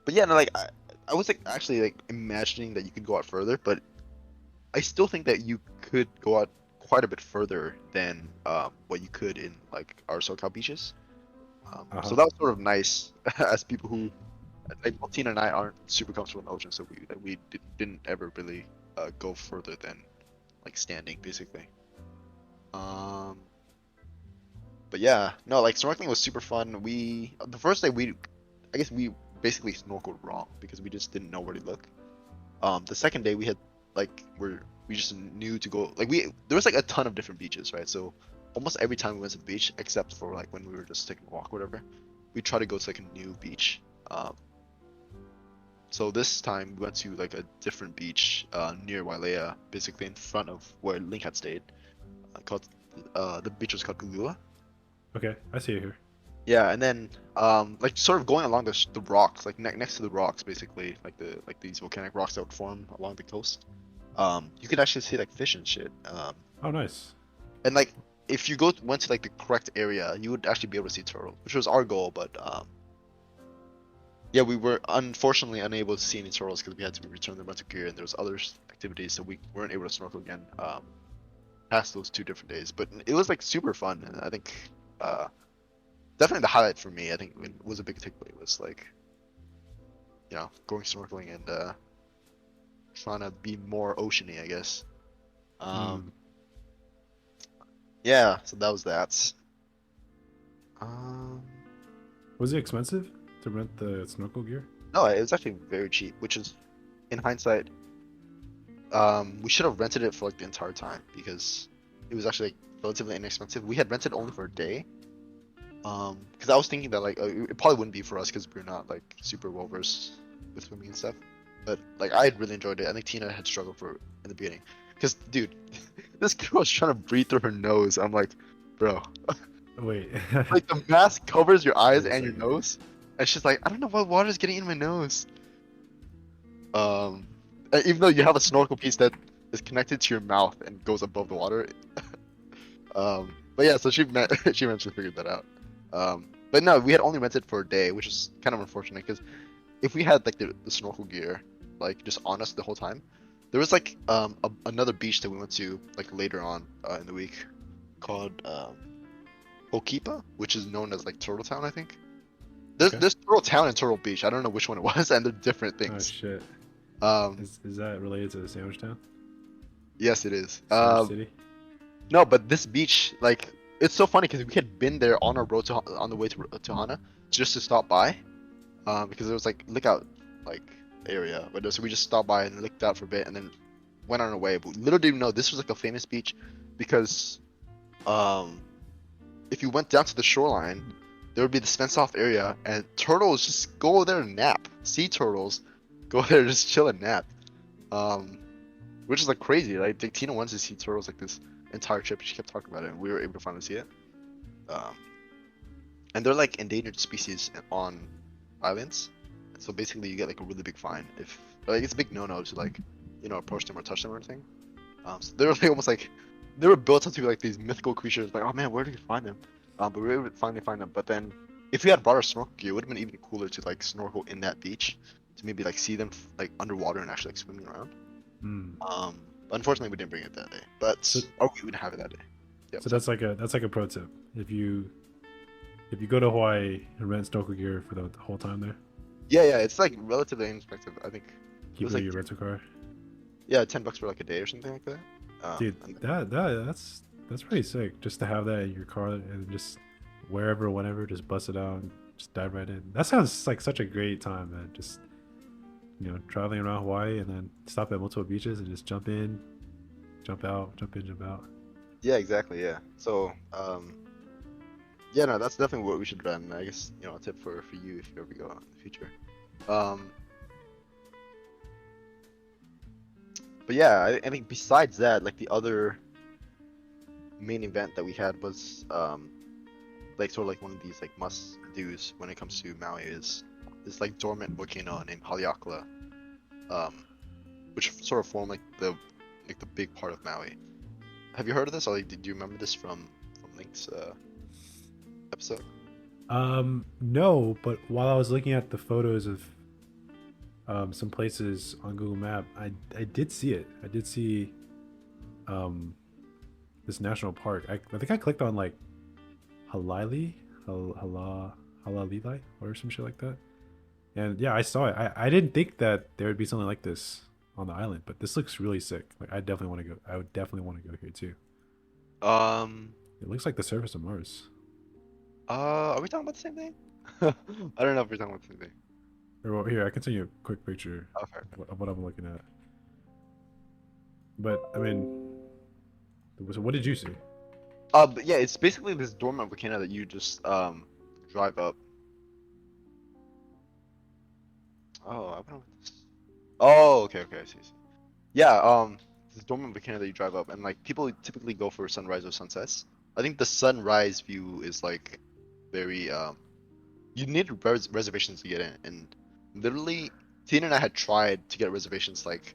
but yeah, no, like I was like actually like imagining that you could go out further, but I still think that you could go out quite a bit further than what you could in like our SoCal beaches. So Uh-huh. that was sort of nice as people who like well, Tina and I aren't super comfortable in the ocean, so didn't ever really go further than like standing basically. Um, but yeah, no, like snorkeling was super fun. We the first day I guess we basically snorkeled wrong because we just didn't know where to look. The second day we had like we just knew to go like we there was like a ton of different beaches, right? So almost every time we went to the beach, except for like when we were just taking a walk or whatever, we try to go to like a new beach. So this time we went to like a different beach near Wailea, basically in front of where Link had stayed. Called the beach was called Ulua. Okay, I see it here. Yeah, and then like sort of going along the rocks, like next to the rocks, basically like these volcanic rocks that would form along the coast. You could actually see like fish and shit. Oh, nice. And like if you went to like the correct area, you would actually be able to see turtles, which was our goal. But yeah, we were unfortunately unable to see any turtles because we had to return the rental gear, and there was other activities, so we weren't able to snorkel again past those 2 different days. But it was like super fun, and I think definitely the highlight for me. I think it was a big takeaway was like going snorkeling and trying to be more oceany, I guess. Mm. Um, yeah, so that was that. Um, Was it expensive to rent the snorkel gear? no, it was actually very cheap, which is in hindsight, we should have rented it for like the entire time because it was actually like relatively inexpensive. We had rented only for a day. Because I was thinking that like it probably wouldn't be for us because we're not like super well versed with swimming and stuff. But like I had really enjoyed it. I think Tina had struggled for it in the beginning. Because dude, this girl was trying to breathe through her nose. I'm like, bro, Wait. like the mask covers your eyes Wait a and your second. nose. And she's like, I don't know why water's getting in my nose. Um, and even though you have a snorkel piece that is connected to your mouth and goes above the water. But yeah, so she eventually figured that out. But no, we had only rented for a day, which is kind of unfortunate because if we had like the snorkel gear like just on us the whole time, there was like another beach that we went to like later on in the week called Okipa, which is known as like Turtle Town, I think. There's Okay. there's Turtle Town and Turtle Beach. I don't know which one it was, and they're different Oh things. shit. Um, Is that related to the Sandwich Town? yes, it is. Sandwich City? No, but this beach, like, it's so funny because we had been there on our road on the way to Hana just to stop by, because there was like lookout like area, but so we just stopped by and looked out for a bit and then went on our way. But we literally didn't know this was like a famous beach because, um, if you went down to the shoreline, there would be this fenced off area and turtles just go there and nap. Sea turtles go there just chill and nap. Um, which is like crazy. Like Tina wants to see turtles like this entire trip. She kept talking about it, and we were able to finally see it. Um, and they're like endangered species on islands. So basically, you get like a really big fine if like it's a big no-no to like approach them or touch them or anything. So they're like almost like they were built into like these mythical creatures. Like, oh man, where do you find them? But we were able to finally find them. But then if we had brought our snorkel gear, it would have been even cooler to like snorkel in that beach to maybe like see them like underwater and actually like swimming around. Hmm. But unfortunately, we didn't bring it that day. But So, we didn't have it that day. Yeah. so that's like a pro tip. If you go to Hawaii and rent snorkel gear for the whole time there, Yeah. It's like relatively inexpensive. I think it keep was it in like your rental car. yeah, $10 for like a day or something like that. Dude, And that's pretty sick. Just to have that in your car and just wherever, whenever, just bust it out and just dive right in. That sounds like such a great time, man. Just traveling around Hawaii and then stop at multiple beaches and just jump in, jump out, jump in, jump out. yeah, exactly. Yeah. So yeah, no, that's definitely what we should run. I guess a tip for you if you ever go in the future. Um, but yeah, I think besides that, like the other main event that we had was like sort of like one of these like must do's when it comes to Maui is this like dormant volcano named Haleakala, um, which sort of form like the big part of Maui. Have you heard of this? Or like, did you remember this from Link's episode? No, but while I was looking at the photos of some places on Google Map, I did see it. I did see um this national park. I think I clicked on like Halali, Halalili, or some shit like that. And yeah, I saw it. I didn't think that there would be something like this on the island, but this looks really sick. Like I definitely want to go. I would definitely want to go here too. Um, It looks like the surface of Mars. are we talking about the same thing? I don't know if we're talking about the same thing. Or well, here, I can send you a quick picture Okay. of what I'm looking at. But I mean, so what did you see? But yeah, it's basically this dormant volcano that you just drive up. Oh, I don't know. Oh, okay, I see. Yeah, this dormant volcano that you drive up, and like people typically go for sunrise or sunsets. I think the sunrise view is like very you need reservations to get in, and literally Tina and I had tried to get reservations like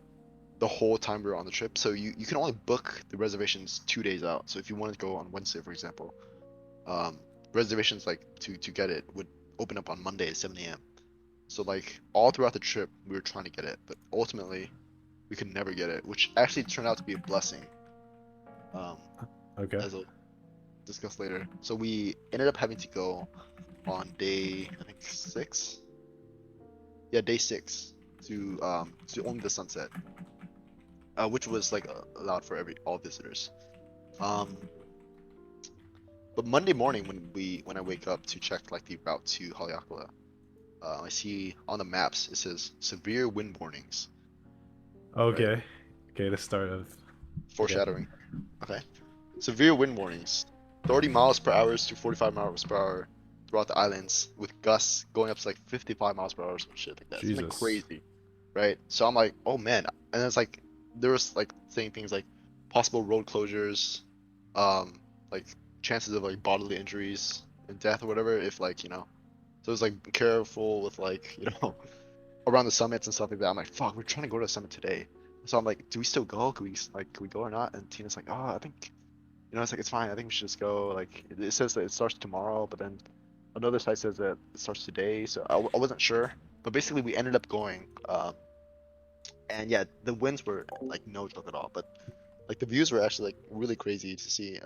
the whole time we were on the trip. So you can only book the reservations 2 days out. So if you wanted to go on Wednesday, for example, um, reservations like to get it would open up on Monday at 7 a.m. So like all throughout the trip, we were trying to get it, but ultimately we could never get it, which actually turned out to be a blessing. Um, Okay. as I'll discuss later. So we ended up having to go on day I think 6. Yeah, day 6 to only the sunset, which was like allowed for all visitors. Um, but Monday morning when I wake up to check like the route to Haleakala, I see on the maps it says severe wind warnings. Right? Okay. Okay. The start of. Okay. Foreshadowing. Okay. Severe wind warnings. 30 miles per hour to 45 miles per hour throughout the islands, with gusts going up to like 55 miles per hour or some shit like that. Something Jesus. crazy, right? So I'm like, oh man. And it's like there was like saying things like possible road closures, like chances of like bodily injuries and death or whatever if like So it's like be careful with like around the summits and stuff like that. I'm like, fuck, we're trying to go to the summit today. So I'm like, do we still go? Could we go or not? And Tina's like, oh, I think it's like it's fine. I think we should just go. Like it says that it starts tomorrow, but then another site says that it starts today. So I wasn't sure, but basically we ended up going. And yeah, the winds were like no joke at all. But like the views were actually like really crazy to see.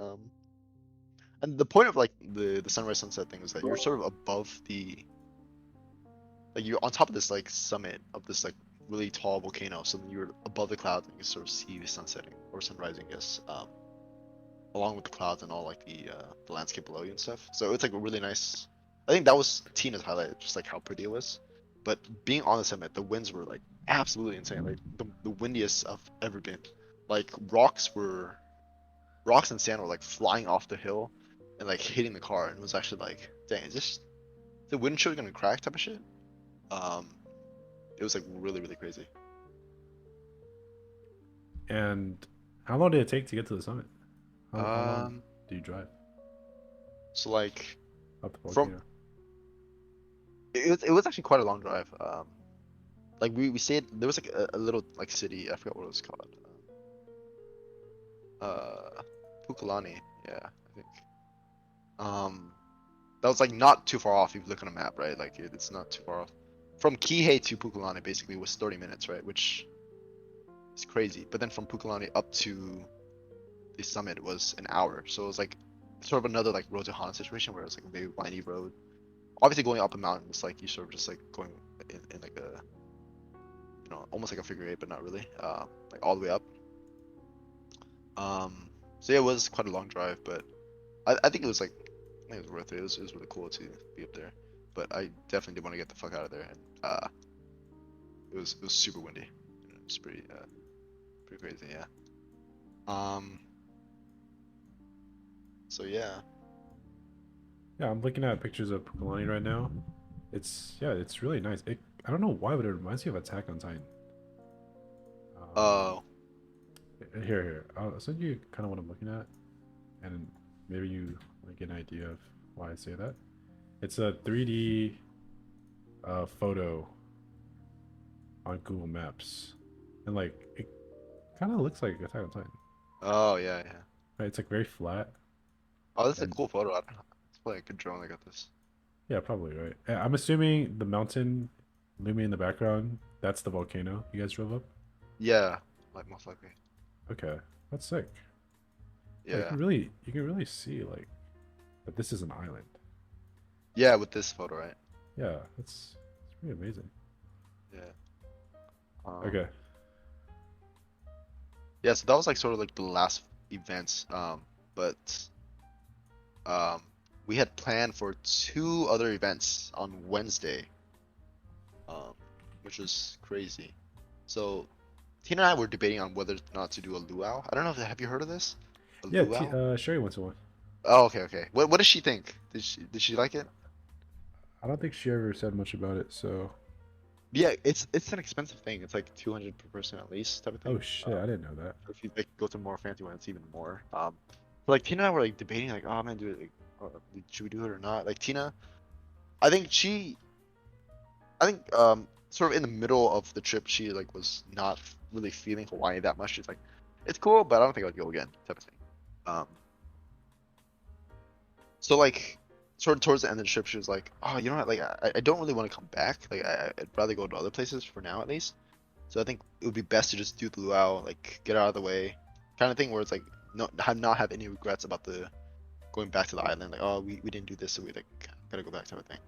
And the point of like the sunrise sunset thing is that you're sort of above you're on top of this like summit of this like really tall volcano, so then you're above the clouds and you can sort of see the sun setting or sunrising, I guess, along with the clouds and all like the landscape below you and stuff. So it's like a really nice. I think that was Tina's highlight, just like how pretty it was. But being on the summit, the winds were like absolutely insane, like the windiest I've ever been. Like rocks and sand were like flying off the hill and like hitting the car, and it was actually like, dang, is the windshield gonna crack type of shit? It was like really crazy. And how long did it take to get to the summit? How long Um, do you drive so like up the from volcano? it was actually quite a long drive. Like we stayed there was like a little like city, I forgot what it was called. Pukalani, yeah, I think. Um, that was like not too far off if you look on a map, right? Like it's not too far off. From Kihei to Pukalani basically was 30 minutes, right? Which is crazy. But then from Pukalani up to the summit was an hour. So it was like sort of another like road to Han situation where it's like a very windy road. Obviously going up a mountain, it's like you sort of just like going in like a almost like a figure eight, but not really. Like all the way up. Um, so yeah, it was quite a long drive, but I think it was like I think it was worth it. It was really cool to be up there. But I definitely did want to get the fuck out of there, and it was super windy. It was pretty crazy, yeah. Um, so yeah. Yeah, I'm looking at pictures of Pukalani right now. It's really nice. I don't know why, but it reminds me of Attack on Titan. Oh, Here. I'll send you kind of what I'm looking at, and maybe you like get an idea of why I say that. It's a 3D photo on Google Maps, and like it kind of looks like Attack on Titan. oh yeah, yeah. Right? It's like very flat, Oh, this is a and cool photo. I don't know. It's probably a good drone that got this. yeah, probably right. I'm assuming the mountain looming in the background, that's the volcano you guys drove up. Yeah, like most likely. Okay, that's sick. Yeah, Yeah, you can really see like that this is an island. yeah, with this photo, right? Yeah, it's pretty amazing. Yeah. Um, Okay, yeah. So that was like sort of like the last events. But um, we had planned for two other events on Wednesday. Um, which was crazy. So Tina and I were debating on whether or not to do a luau. I don't know if have you heard of this? A yeah. luau? Sherry went to one. Oh, okay, okay. What does she think? Did she like it? I don't think she ever said much about it. So, Yeah, it's an expensive thing. It's like 200 per person at least type of oh thing. shit, I didn't know that. If you like go to more fancy one, it's even more. But like Tina and I were like debating like, oh man, do it. Like, should we do it or not? Like Tina, I think she, I think sort of in the middle of the trip, she like was not really feeling Hawaii that much. She's like, it's cool, but I don't think I'll go again type of thing. Um, so like sort of towards the end of the trip, she was like, oh, you know what? Like I don't really want to come back. Like I'd rather go to other places for now at least. So I think it would be best to just do the luau, like get out of the way, kind of thing where it's like not have any regrets about the going back to the island. Like oh we didn't do this, so we like gotta go back type of thing.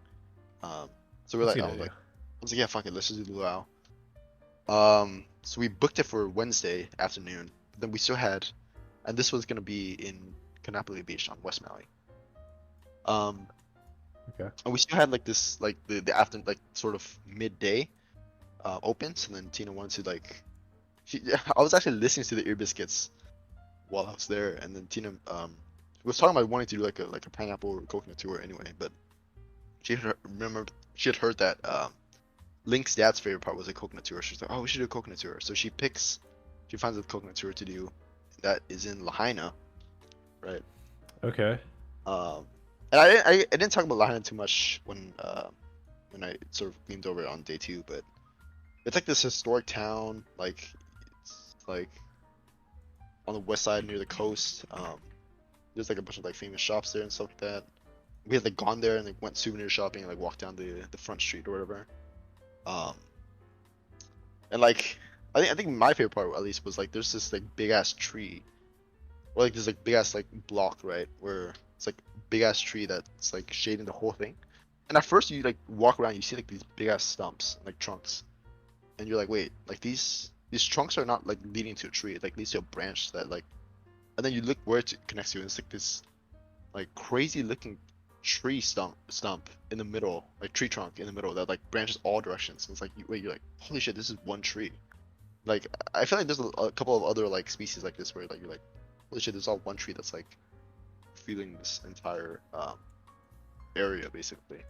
Um, so we're That's a like good idea. I was like yeah fuck it, let's just do the luau. So we booked it for Wednesday afternoon. But then we still had, and this was gonna be in Kanapali Beach on West Maui. Um, Okay. and we still had like this like the after like sort of midday open. So then Tina wanted to like I was actually listening to the Ear Biscuits while I was there, and then Tina was talking about wanting to do like a pineapple or coconut tour anyway, but she had heard that Link's dad's favorite part was a coconut tour. She's like, oh, we should do a coconut tour. So she finds a coconut tour to do that is in Lahaina, right? Okay. Um, and I didn't talk about Lahaina too much when I sort of leaned over on day two, but it's like this historic town, like it's like on the west side near the coast. There's like a bunch of like famous shops there and stuff like that. We had like gone there and like went souvenir shopping and like walked down the front street or whatever. Um, and like I think my favorite part at least was like there's this like big ass tree, or like this like big ass like block right where it's like big ass tree that's like shading the whole thing. And at first you like walk around, you see like these big ass stumps, like trunks, and you're like, wait, like these trunks are not like leading to a tree, it like leads to a branch that like, and then you look where it connects to, and it's like this like crazy looking tree stump in the middle, like tree trunk in the middle that like branches all directions. And it's like wait, you're like, holy shit, this is one tree. Like I feel like there's a couple of other like species like this where like you're like, holy shit, there's all one tree that's like feeling this entire area basically.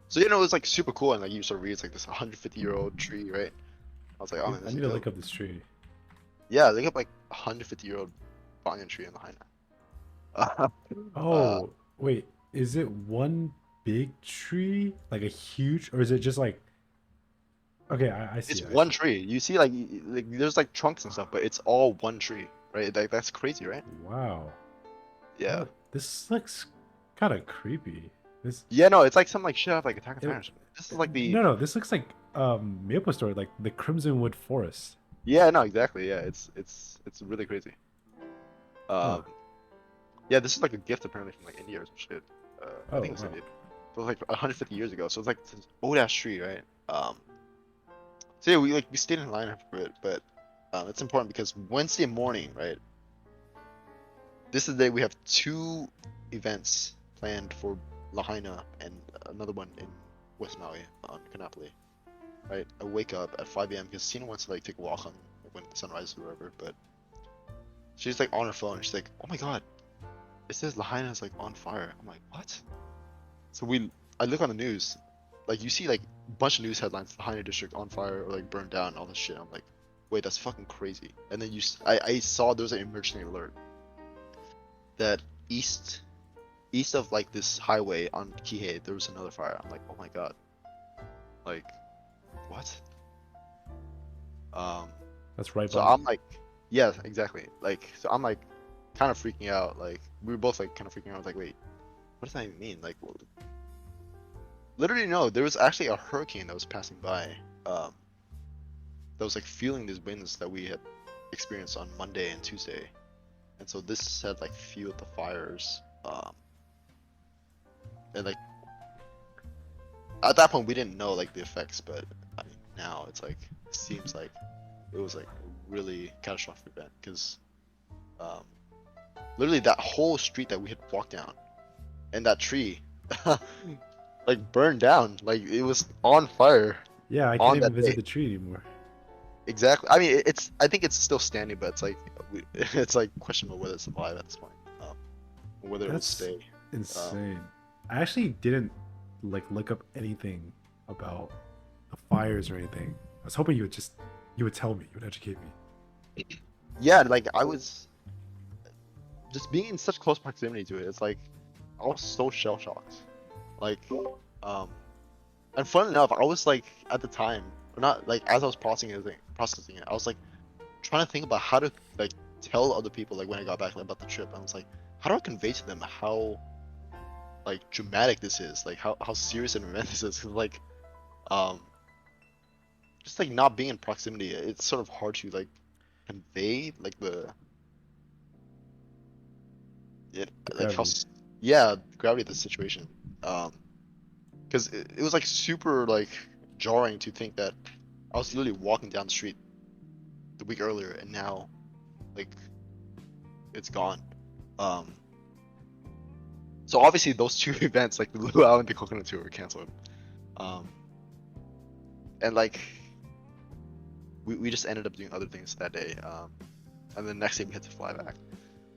So you know it's like super cool, and like you sort of read it's like this 150-year-old tree, right? I was like, oh man, I this need is to dope. look up this tree. Yeah, they got like 150-year-old banyan tree in Lahaina. uh, Oh, wait, is it one big tree, like a huge, or is it just like? Okay, I see it's it. I one see it. tree. You see, like there's like trunks and stuff, but it's all one tree, right? Like that's crazy, right? Wow, Yeah. this looks kind of creepy. This Yeah, no, it's like some like shit out of like Attack on it, Titan or something. This is like the no, this looks like Maple Story, like the Crimson Wood Forest. yeah, no, exactly. Yeah, it's really crazy. Huh. Um, yeah, this is like a gift apparently from like India or some shit. I think Oh it was wow. India. So it was like 150 years ago. So it's like this old ass tree, right? So yeah, we stayed in line for it, but it's important because Wednesday morning, right? This is the day we have two events planned for Lahaina and another one in West Maui on Kanapali. Right? I wake up at 5 a.m. because Tina wants to like take a walk on when the sun rises or whatever, but she's like on her phone and she's like, "Oh my god, it says Lahaina is like on fire." I'm like, "What?" So I look on the news, like you see like a bunch of news headlines, Lahaina district on fire or like burned down, all this shit. I'm like, "Wait, that's fucking crazy." And then I saw there was an emergency alert that east of like this highway on Kihei, there was another fire. I'm like, "Oh my god, like what?" Um, That's right so by you. I'm like, yeah, exactly. Like, so I'm like, kind of freaking out. Like, we were both like kind of freaking out. I was like, wait, what does that even mean? Like, literally, no. There was actually a hurricane that was passing by. That was like feeling these winds that we had experienced on Monday and Tuesday, and so this had like fueled the fires. And like at that point we didn't know like the effects, but I mean now it's like it seems like it was like a really catastrophic event because um, literally that whole street that we had walked down and that tree like burned down, like it was on fire Yeah, I can't on even that visit day. the tree anymore. Exactly. I mean, it's I think it's still standing, but it's like it's like questionable whether it's alive at this point, or whether it will That's stay. Um, insane. I actually didn't like look up anything about the fires or anything. I was hoping you would tell me, you would educate me. yeah, like I was just being in such close proximity to it. It's like I was so shell shocked. Like, um, and fun enough, I was like at the time, or not like as I was processing it, I was like trying to think about how to like tell other people like when I got back like, about the trip. I was like, how do I convey to them how like dramatic this is, like how serious an event this is? 'Cause like, um, just like not being in proximity, it's sort of hard to like convey like The like gravity. yeah, the gravity of the situation. Um, because it was like super like jarring to think that I was literally walking down the street the week earlier and now like it's gone. Um, so obviously those two events, like the Luau and the Coconut Tour, were canceled. Um, and like we just ended up doing other things that day. And then the next day we had to fly back.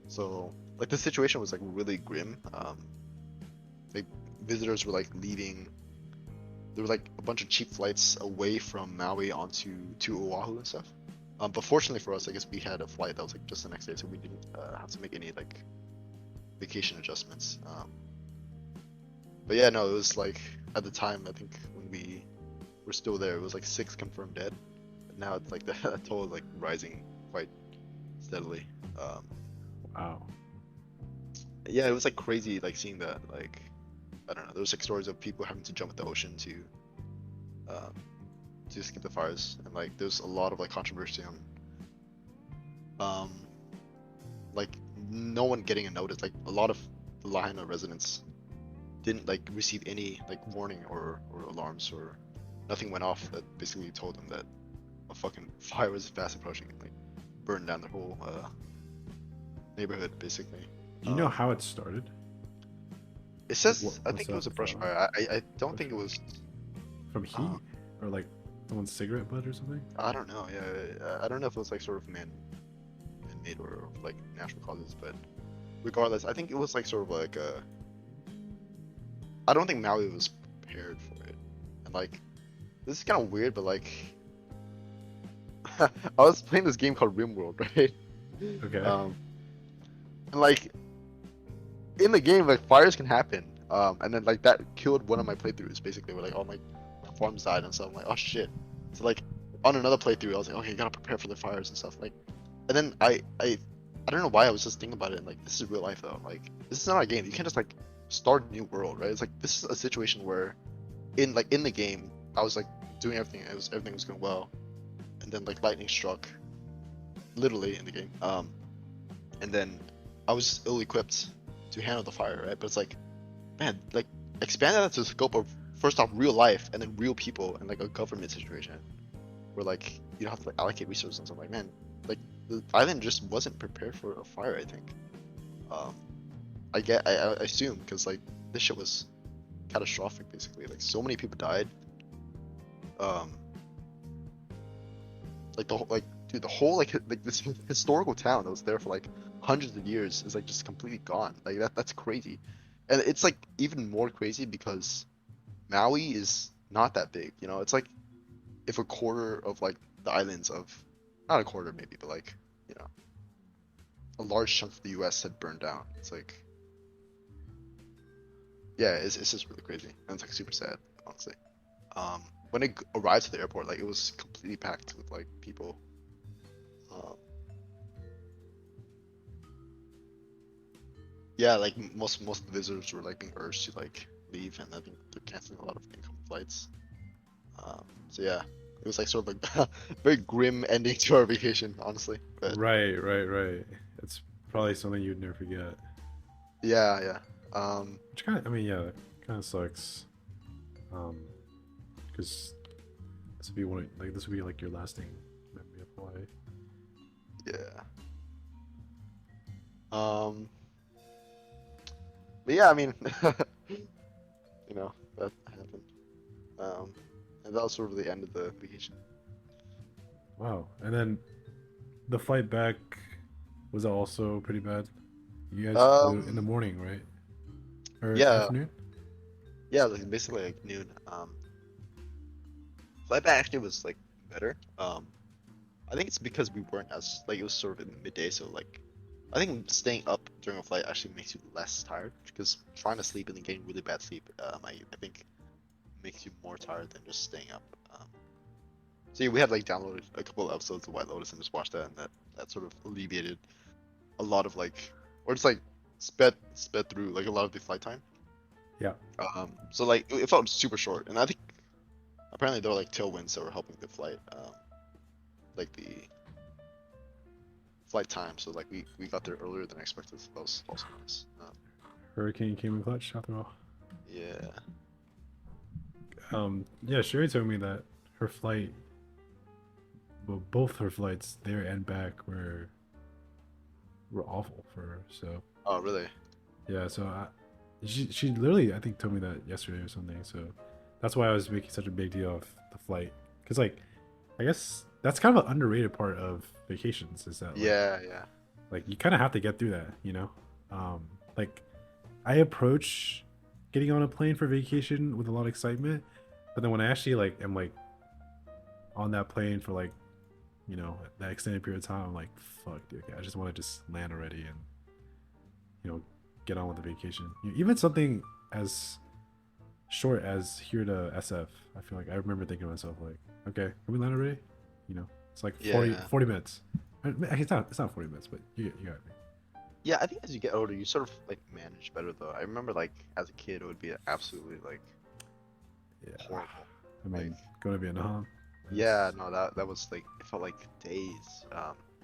So like the situation was like really grim. Like visitors were like leaving. There was like a bunch of cheap flights away from Maui onto to Oahu and stuff. But fortunately for us, I guess we had a flight that was like just the next day, so we didn't have to make any like vacation adjustments. But yeah, no, it was like at the time I think when we were still there, it was like 6 confirmed dead. And now it's like the total is like rising quite steadily. Wow. Yeah, it was like crazy like seeing that. Like I don't know, there was like stories of people having to jump at the ocean um, to escape the fires, and like there's a lot of like controversy on um like no one getting a notice. Like a lot of the Lahaina residents didn't like receive any like warning or alarms, or nothing went off that basically told them that a fucking fire was fast approaching and like burned down their whole neighborhood basically. Do you know Um, how it started? it Like says I what's think it up was a brush fire. I don't think it was. from Uh, heat or like someone's cigarette butt or something? I don't know. Yeah, I don't know if it was like sort of man-made or like natural causes, but regardless, I think it was like sort of like I don't think Maui was prepared for it, and like this is kind of weird, but like I was playing this game called RimWorld, right? Okay. Um, and like in the game, like fires can happen. And then like that killed one of my playthroughs basically, where like all my farms died and stuff. I'm like, oh shit. So like on another playthrough, I was like, okay, you gotta prepare for the fires and stuff. Like, and then I don't know why I was just thinking about it. And, like, this is real life though. Like, this is not a game. You can't just like start a new world, right? It's like this is a situation where in the game, I was like doing everything. Everything was going well, and then like lightning struck, literally in the game. And then I was ill-equipped to handle the fire, right? But it's like, man, like expand that to the scope of first off real life, and then real people, and like a government situation where like you don't have to like allocate resources and stuff. Like, man, like the island just wasn't prepared for a fire. I think. Um, I assume because like this shit was catastrophic basically. Like so many people died. Um, like the whole like dude, the whole like this historical town that was there for like hundreds of years is like just completely gone. Like that's crazy, and it's like even more crazy because Maui is not that big. You know, it's like if a quarter of like the islands of, not a quarter maybe, but like, you know, a large chunk of the U.S. had burned down. It's like, yeah, it's just really crazy, and it's like super sad, honestly. When it arrived to the airport, like it was completely packed with like people. Um, yeah, like most of the visitors were like being urged to like leave, and I think they're canceling a lot of incoming flights. So yeah, it was like sort of like a very grim ending to our vacation, honestly. But Right. It's probably something you'd never forget. yeah. Which kind of, I mean, yeah, it kind of sucks. Because this would be this would be like your lasting memory of Hawaii. Yeah. But yeah, I mean, you know, that happened. And that was sort of the end of the vacation. Wow. And then the flight back was also pretty bad. You guys flew in the Um, morning, right? Or yeah, afternoon? yeah, like basically like noon. Flight back actually was like better. I think it's because we weren't as like it was sort of in midday, so like I think staying up during a flight actually makes you less tired because trying to sleep and then getting really bad sleep, I think makes you more tired than just staying up. So yeah, we had like downloaded a couple of episodes of White Lotus and just watched that, and that sort of alleviated a lot of like, or just like sped through like a lot of the flight time. Yeah. So like it felt super short, and I think apparently there were like tailwinds that were helping the flight, like the flight time. So like we got there earlier than expected. So that was also nice. Hurricane came in clutch after all. Yeah. Yeah, Sherry told me that her flight, well, both her flights there and back were awful for her. So Oh really? yeah, so she literally I think told me that yesterday or something. So that's why I was making such a big deal of the flight, because like I guess that's kind of an underrated part of vacations is that Yeah. like you kind of have to get through that, you know. Like I approach getting on a plane for vacation with a lot of excitement, but then when I actually like am like on that plane for like, you know, that extended period of time, I'm like, fuck, dude, I just want to just land already and, you know, get on with the vacation. Even something as short as here to SF, I feel like I remember thinking to myself like, okay, can we land already? You know, it's like 40, Yeah. 40 minutes. It's not 40 minutes, but you got me. Yeah, I think as you get older, you sort of like manage better though. I remember like as a kid, it would be absolutely like Yeah, horrible. I mean, Like, going to Vietnam. yeah, no, that was like it felt like days.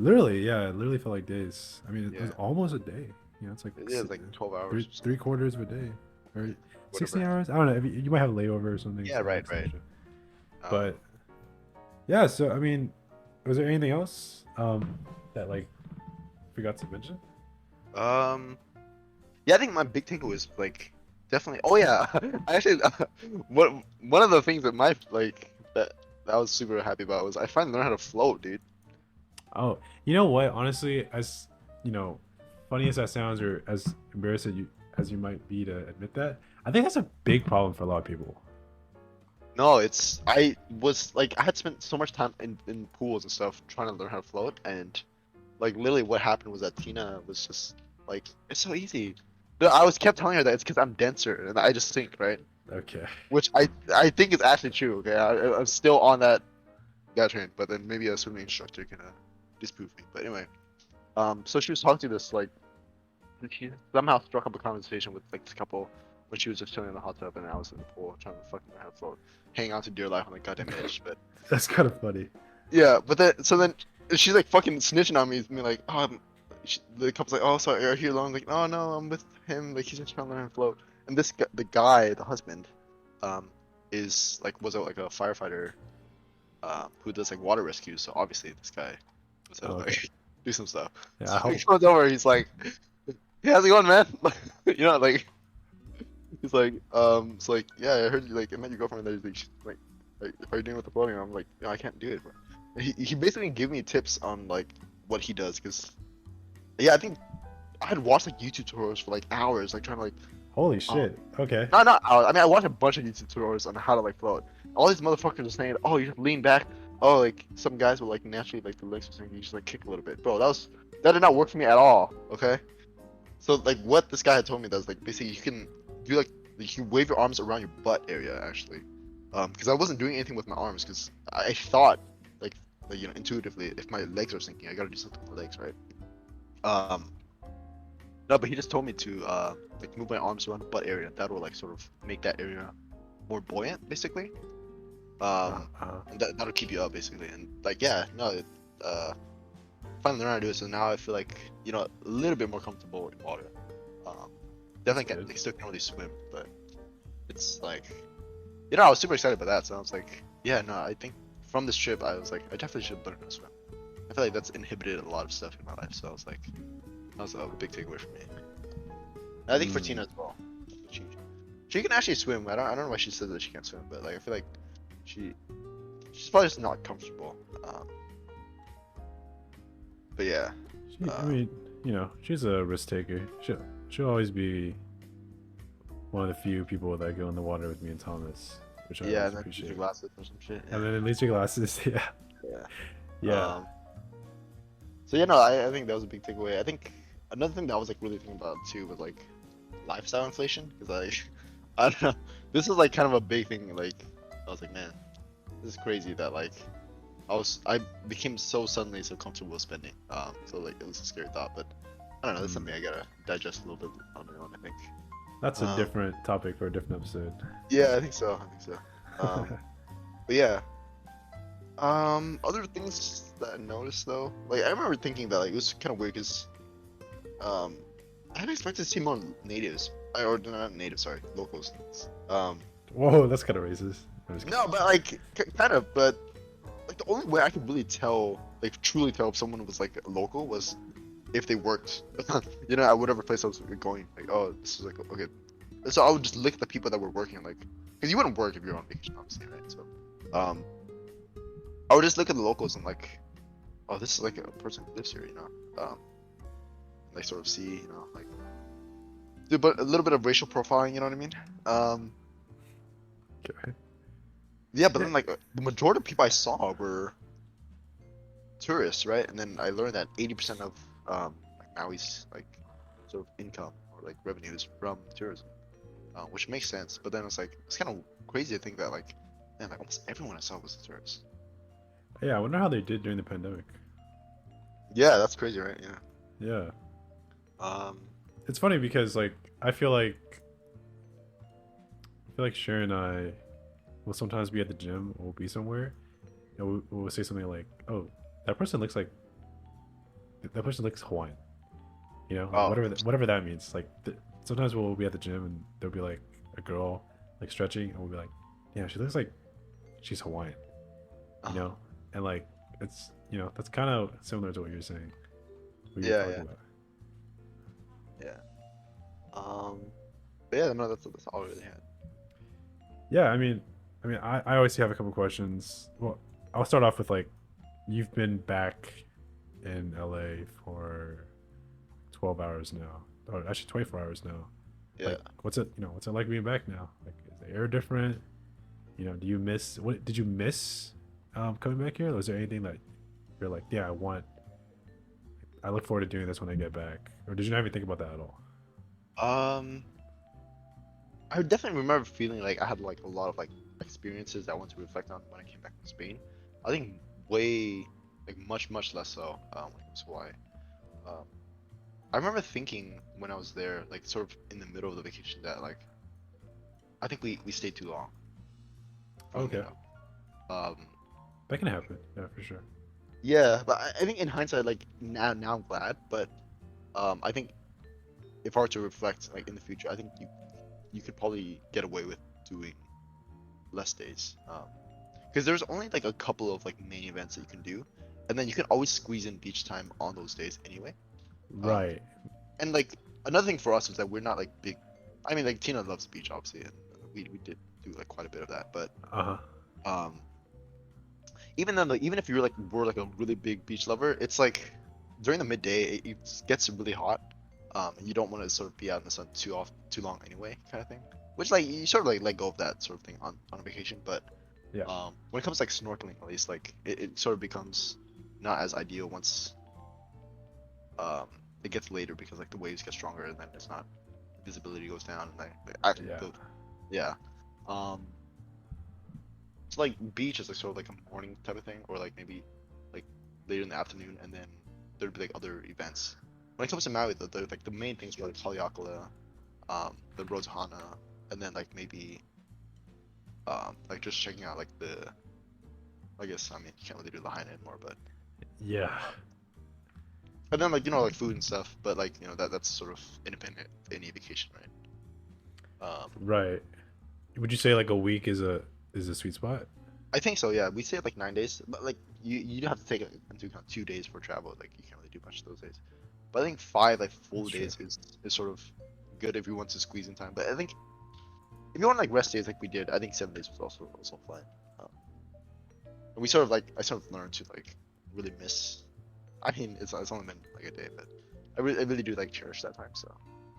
Literally, yeah, it literally felt like days. I mean, it was Yeah, almost a day. You know, it's like it is like 12 hours three or three something. quarters of a day, or Whatever. 16 hours. I don't know. If you might have a layover or something. Yeah, So right, that's right. extra. Um, But yeah, so I mean, was there anything else that like forgot to mention? um, yeah, I think my big takeaway was like definitely. Oh yeah, I actually one of the things that my like that I was super happy about was I finally learned how to float, dude. Oh, you know what? Honestly, as you know, funny as that sounds, or as embarrassed as you might be to admit that, I think that's a big problem for a lot of people. No, I was like I had spent so much time in pools and stuff trying to learn how to float, and like literally what happened was that Tina was just like, it's so easy. No, I was kept telling her that it's because I'm denser and I just sink, right? Okay. Which I think is actually true. Okay, I'm still on that train, but then maybe a swimming instructor can disprove me. But anyway, so she was talking to this like she somehow struck up a conversation with like this couple when she was just chilling in the hot tub and I was in the pool trying to fucking learn how to float, hanging on to dear life on the goddamn edge. But That's kind of funny. yeah, but then she's like fucking snitching on me, me like, oh, the couple's like, oh, sorry, are you here alone? Like, oh no, I'm with him. Like he's just trying to learn how to float. And this the guy, the husband, um, is like like a firefighter, who does like water rescue. So obviously this guy was Oh, okay. like do some stuff. Yeah, So he comes over, he's like, hey, how's it going, man? You know, like he's like, it's like, yeah, I heard you like, I met your girlfriend. And she's like, how are you doing with the floating? I'm like, no, I can't do it, bro. He basically gave me tips on like what he does, because yeah, I think I had watched like YouTube tutorials for like hours, like trying to like holy um shit. Okay. not hours. I mean, I watched a bunch of YouTube tutorials on how to like float. All these motherfuckers are saying, oh, you just lean back. Oh, like some guys will like naturally like the legs or something, you just like kick a little bit, bro. That did not work for me at all. Okay, so like what this guy had told me that was like basically you can do like you can wave your arms around your butt area actually, because I wasn't doing anything with my arms because I thought like you know intuitively if my legs are sinking I gotta do something with my legs, right? Um, no, but he just told me to like move my arms around the butt area. That will like sort of make that area more buoyant, basically. And that'll keep you up, basically. And like, yeah, no, finally learned how to do it. So now I feel like you know a little bit more comfortable in water. Um, definitely That's can good. like, still can't really swim, but it's like, you know, I was super excited about that. So I was like, yeah, no, I think from this trip I was like, I definitely should learn how to swim. I feel like that's inhibited a lot of stuff in my life. So I was like, that was a big takeaway for me. And I think for Tina Mm. as well. She, she can actually swim. I don't know why she says that she can't swim, but like I feel like she she's probably just not comfortable. But yeah, I uh, mean, you know, she's a risk taker. She'll always be one of the few people that go in the water with me and Thomas, which I yeah, always and then use your appreciate. glasses or some shit. And Yeah, then at least your glasses, yeah, yeah. yeah. Um, so yeah, no, I think that was a big takeaway. I think another thing that I was like really thinking about too was like lifestyle inflation, because I don't know, this is like kind of a big thing. Like I was like, man, this is crazy that like I became so suddenly so comfortable with spending. So like it was a scary thought, but I don't know. That's Mm. something I gotta digest a little bit on my own. I think. That's a Um, different topic for a different episode. yeah, I think so. I think so. But yeah. Other things that I noticed though, like I remember thinking that like it was kind of weird because um, I had expected to see more natives, or not natives, sorry, locals. Um, Whoa, that's kind of racist. I'm just kidding. no, but like kind of, but like the only way I could really tell, like truly tell if someone was like a local was if they worked, you know, at whatever place I was going. Like, oh, this is like okay. So I would just look at the people that were working, like, because you wouldn't work if you're on vacation, obviously, right? So, um, I would just look at the locals and like, oh, this is like a person who lives here, you know. Like sort of see, you know, like do but a little bit of racial profiling, you know what I mean? Um, Okay. yeah, but Yeah. then like the majority of people I saw were tourists, right? And then I learned that 80% of like Maui's like sort of income or like revenue is from tourism, which makes sense. But then it's like it's kind of crazy to think that like, man, like almost everyone I saw was a tourist. Yeah, I wonder how they did during the pandemic. Yeah, that's crazy, right? Yeah. Yeah. Um, It's funny because like I feel like Sharon and I will sometimes be at the gym or we'll be somewhere and we'll say something like, "Oh, that person looks like that person looks Hawaiian." You know, like oh, whatever that means. Like sometimes we'll be at the gym and there'll be like a girl like stretching and we'll be like, "Yeah, she looks like she's Hawaiian." You uh, know, and like it's that's kind of similar to what you're saying. What you're yeah, talking yeah, about. yeah. Um, but yeah, no, that's all I really had. Yeah, I always have a couple questions. Well, I'll start off with like, you've been back in LA for 12 hours now, or actually 24 hours now. Yeah. Like, what's it like being back now? Like, is the air different? do you miss what did you miss coming back here? Was there anything that you're like, yeah, I look forward to doing this when I get back? Or did you not even think about that at all? Um, I definitely remember feeling like I had like a lot of like experiences I want to reflect on when I came back from Spain. I think way like much less so when it was Hawaii. Um, I remember thinking when I was there, like sort of in the middle of the vacation, that like I think we stayed too long. Funnily Okay. enough. Um, That can happen. Yeah, for sure. yeah, but I think in hindsight, like now I'm glad, but I think if I were to reflect like in the future, I think you could probably get away with doing less days. Because there's only like a couple of like main events that you can do, and then you can always squeeze in beach time on those days anyway. Um, Right. and like another thing for us is that we're not like big. I mean, like Tina loves beach obviously, and we did do like quite a bit of that. But Uh-huh. um, even then, like even if you're like we're like a really big beach lover, it's like during the midday it gets really hot. And you don't want to sort of be out in the sun too long anyway, kind of thing. Which like you sort of like let go of that sort of thing on a vacation, but Yeah. when it comes to, like snorkeling at least, like it sort of becomes not as ideal once um it gets later because like the waves get stronger and then it's not visibility goes down and Yeah. yeah. Um, so like beach is like sort of like a morning type of thing, or like maybe like later in the afternoon, and then there'd be like other events. When it comes to Maui, like the main things were like Haleakala, the Road to Hana, and then like maybe like just checking out like the I guess I mean you can't really do the Haina anymore, but Yeah. and then like like food and stuff, but like that's sort of independent of any vacation, right? Right. Would you say like a week is a sweet spot? I think so, yeah. We say like 9 days, but like you do have to take into account 2 days for travel. Like you can't really do much those days. But I think five like full That's true. days is sort of good if you want to squeeze in time. But I think if you want like rest days like we did, I think 7 days was also fine. Um, and we sort of like I sort of learned to like really miss. I mean, it's only been like a day, but I really do like cherish that time. So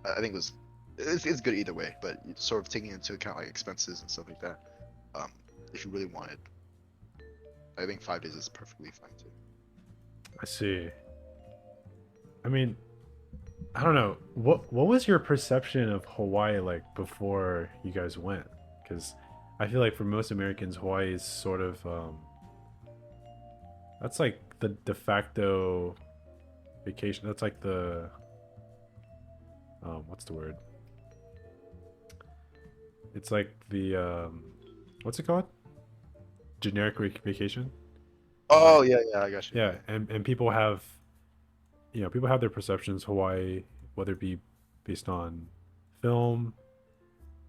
I think it's good either way. But sort of taking into account like expenses and stuff like that. Um, if you really wanted, I think 5 days is perfectly fine too. I see. I mean, I don't know. What was your perception of Hawaii like before you guys went? Because I feel like for most Americans, Hawaii is sort of that's like the de facto vacation. That's like the what's the word? It's like the what's it called? Generic vacation. Oh Like yeah, I got you. yeah, Yeah. and people have people have their perceptions Hawaii, whether it be based on film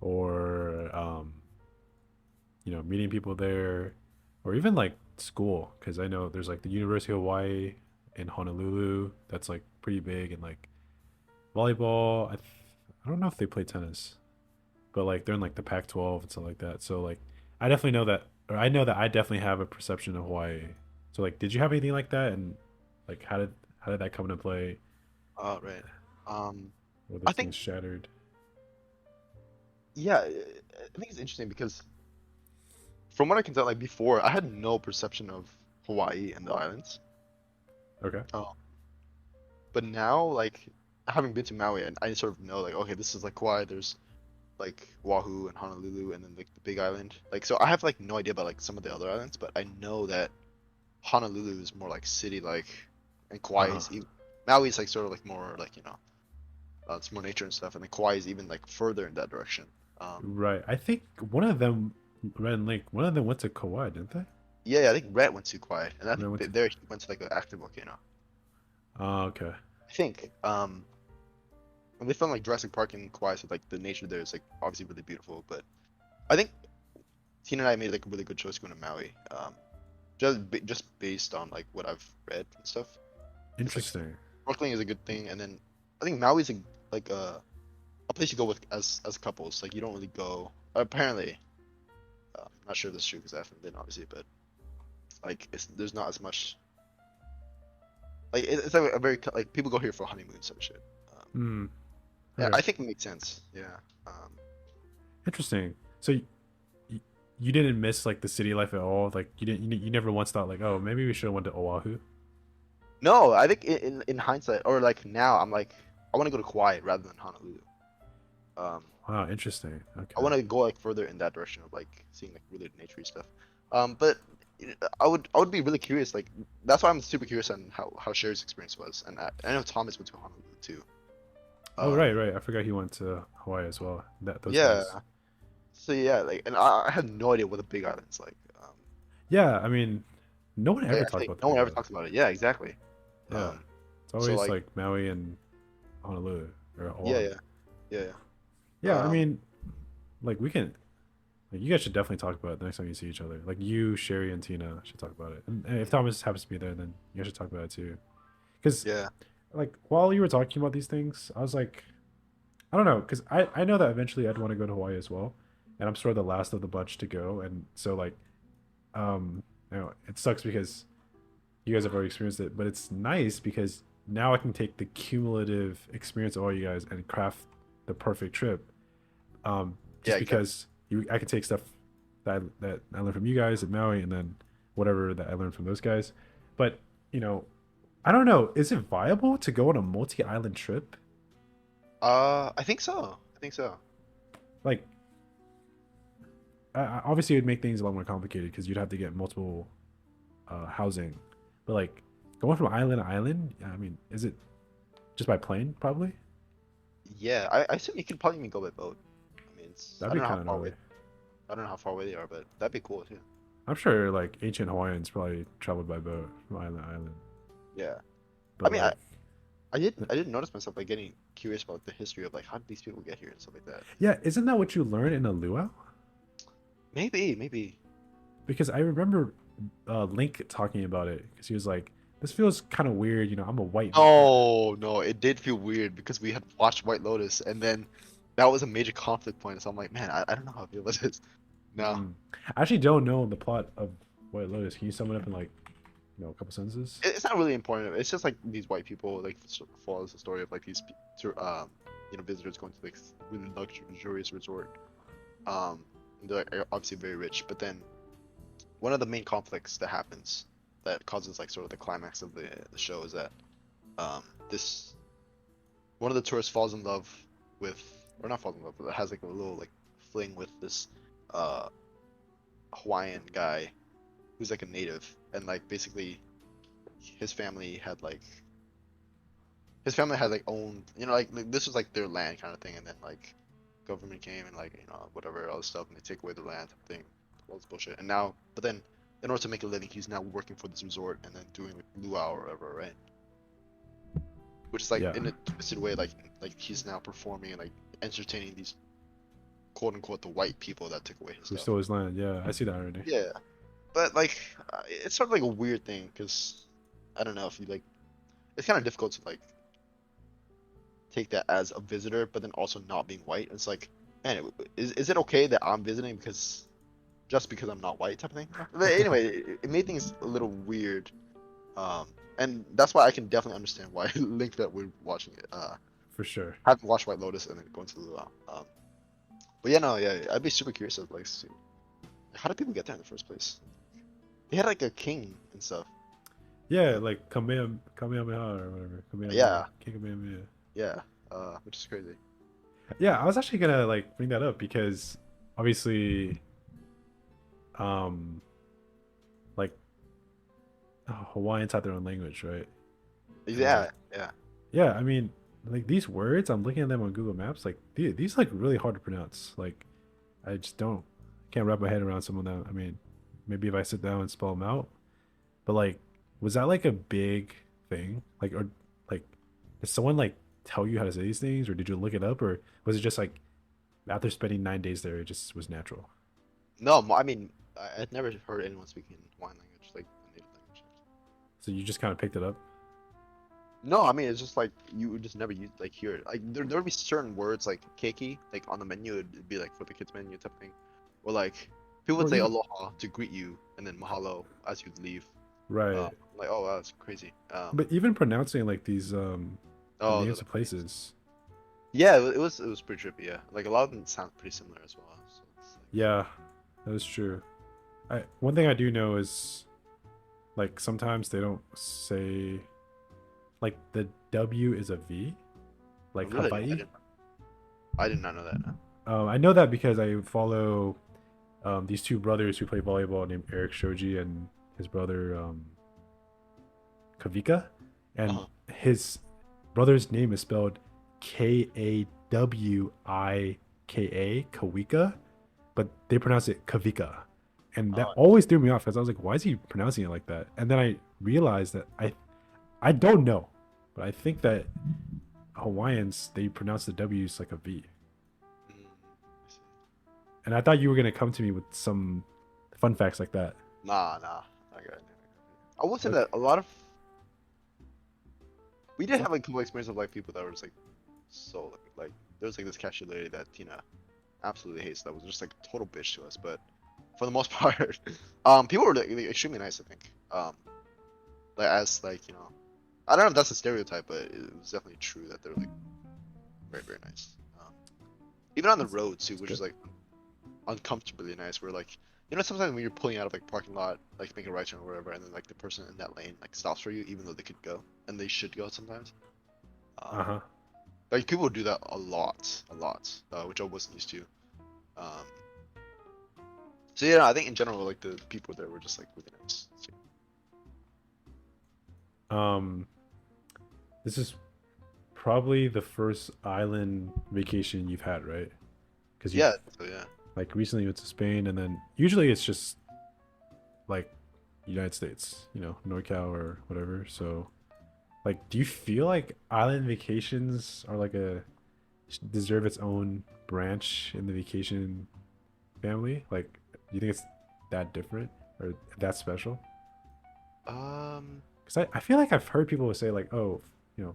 or meeting people there, or even like school. Because I know there's like the University of Hawaii in Honolulu that's like pretty big, and like volleyball. I don't know if they play tennis, but like they're in like the Pac-12 and stuff like that. So like I definitely know that, or I know that I definitely have a perception of Hawaii. So like, did you have anything like that, and like how did that come into play? Oh right. Um, Were I those think things shattered? yeah, I think it's interesting because from what I can tell, like before, I had no perception of Hawaii and the islands. Okay. Oh, but now like having been to Maui, and I sort of know like okay, this is like Kauai. There's like Oahu and Honolulu, and then like the Big Island. Like so, I have like no idea about like some of the other islands, but I know that Honolulu is more like city like, and Uh Kauai huh. is even, Maui is like sort of like more like it's more nature and stuff, and then Kauai is even like further in that direction. Um, Right. I think one of them, Red and Lake, one of them went to Kauai, didn't they? yeah, I think Rhett went to Kauai, and I And they think went to. there he went to like an active volcano. Oh, okay. I think and they filmed like Jurassic Park in Kauai, so like the nature there is like obviously really beautiful. But I think Tina and I made like a really good choice going to Maui, just based on like what I've read and stuff. Because like Interesting. snorkeling is a good thing, and then I think Maui is like a place you go with as couples. Like you don't really go. Apparently, I'm not sure if that's true because I haven't been obviously, but like there's not as much. Like it's like a very like people go here for honeymoon sort of shit. Hmm. Yeah, Okay. I think it makes sense. Yeah. Um, Interesting. So you didn't miss like the city life at all. Like you never once thought like, oh, maybe we should have went to Oahu. No, I think in hindsight, or like now, I'm like, I want to go to Kauai rather than Honolulu. Um, Wow, interesting. I Okay. want to go like further in that direction of like seeing like really nature stuff. But I would be really curious. Like that's why I'm super curious on how Sherry's experience was, and I know Thomas went to Honolulu too. Oh, Um, right. I forgot he went to Hawaii as well. Those yeah. guys. So yeah, like, and I have no idea what the Big Island's like. Yeah, I mean, no one ever I talked think about the no one Big ever Island. talks about it. Yeah, exactly. Yeah, Um, it's so always like, like Maui and Honolulu or yeah, Oahu. yeah, yeah, yeah. Yeah, I mean, like we can, like you guys should definitely talk about it the next time you see each other. Like you, Sherry, and Tina should talk about it. And if Thomas happens to be there, then you guys should talk about it too. Because Yeah. like while you were talking about these things, I was like, I don't know, because I know that eventually I'd want to go to Hawaii as well, and I'm sort of the last of the bunch to go, and so like, um, it sucks because you guys have already experienced it, but it's nice because now I can take the cumulative experience of all you guys and craft the perfect trip. Yeah, Just exactly. because I can take stuff that I learned from you guys at Maui, and then whatever that I learned from those guys. But you know, I don't know. Is it viable to go on a multi-island trip? I think so. I think so. Like, obviously, it would make things a lot more complicated because you'd have to get multiple housing. But like, going from island to island, I mean, is it just by plane? Probably. Yeah, I assume you could probably even go by boat. I mean, That'd be kind of gnarly. I don't know how far away they are, but that'd be cool too. I'm sure like ancient Hawaiians probably traveled by boat from island to island. Yeah. I But mean, like, I didn't notice myself like getting curious about the history of like how did these people get here and stuff like that. yeah, isn't that what you learn in a luau? Maybe. Because I remember Link talking about it because he was like, "This feels kind of weird." I'm a white man. Oh no, it did feel weird because we had watched White Lotus and then that was a major conflict point. So I'm like, man, I don't know how I feel about this. No. I actually don't know the plot of White Lotus. Can you sum it up in like, a couple sentences? It's not really important. It's just like these white people like follows the story of like these visitors going to like really luxurious resort. And they're like, obviously very rich, but then one of the main conflicts that happens that causes like sort of the climax of the show is that this one of the tourists falls in love with, or not falls in love, but has like a little like fling with this uh Hawaiian guy who's like a native, and like basically his family had like owned, like this was like their land kind of thing, and then like government came and like whatever other stuff, and they take away their land thing, all this bullshit. And now, but then in order to make a living, he's now working for this resort and then doing like luau or whatever, right? Which is like Yeah, in a twisted way, like he's now performing and like entertaining these quote unquote the white people that took away his who stuff. stole his land? Yeah, I see that already. Yeah, but like it's sort of like a weird thing because I don't know if you like, it's kind of difficult to like take that as a visitor, but then also not being white. It's like, man, is it okay that I'm visiting because just because I'm not white type of thing? But anyway, it made things a little weird, and that's why I can definitely understand why Link that we're watching it. For sure. Haven't watched White Lotus and then going to the but yeah, no, yeah, I'd be super curious of like, see, how did people get there in the first place? They had like a king and stuff. Yeah, like Kamehameha or whatever. Yeah, King Kamehameha. yeah, which is crazy. Yeah, I was actually gonna like bring that up because obviously, um, like Hawaiians have their own language, right? And like, Yeah, yeah. yeah, I mean, like these words, I'm looking at them on Google Maps. Like these like really hard to pronounce. Like I just can't wrap my head around some of them. I mean, maybe if I sit down and spell them out. But like, was that like a big thing? Like, or like, did someone like tell you how to say these things, or did you look it up, or was it just like after spending 9 days there, it just was natural? No, I mean, I'd never heard anyone speaking Hawaiian language, like a native language. So you just kind of picked it up. No, I mean, it's just like you would just never use like hear it. Like there would be certain words like keiki, like on the menu, it'd be like for the kids menu type thing, or like people would Or say even aloha to greet you, and then mahalo as you leave. right, Like oh, wow, that's crazy. but even pronouncing like these the Oh, names of places. yeah, it was pretty trippy. Yeah, like a lot of them sound pretty similar as well. So it's like, Yeah, That is true. One thing I do know is like sometimes they don't say like the W is a V, Oh, like really? Hawaii. I did not know that. No. I know that because I follow these two brothers who play volleyball named Eric Shoji and his brother Kavika, and Uh-huh. his brother's name is spelled Kawika, Kawika, but they pronounce it Kavika, and that Oh, always threw me off because I was like, why is he pronouncing it like that? And then I realized that I don't know, but I think that Hawaiians they pronounce the W's like a V, I see. and I thought you were gonna come to me with some fun facts like that. Nah. I got it. I will say Okay. that a lot of we did So, have like cool experience of like people that were just like so like there was like this cashier lady that Tina absolutely hates that was just like a total bitch to us, but for the most part, people were like extremely nice. I think, like as like I don't know if that's a stereotype, but it was definitely true that they're like very nice. Even on the road too, that's which good. is like uncomfortably nice. Where like sometimes when you're pulling out of like parking lot, like making a right turn or whatever, and then like the person in that lane like stops for you, even though they could go and they should go sometimes. Uh Um, huh. like people do that a lot, which I wasn't used to. Um, so yeah, I think in general, like the people there were just like really nice. So, Um, this is probably the first island vacation you've had, right? Because you've yeah, so yeah. like recently went to Spain, and then usually it's just like United States, NorCal or whatever. So, like, do you feel like island vacations are like deserve its own branch in the vacation family? Like, do you think it's that different or that special? Um, Because I feel like I've heard people say like, oh,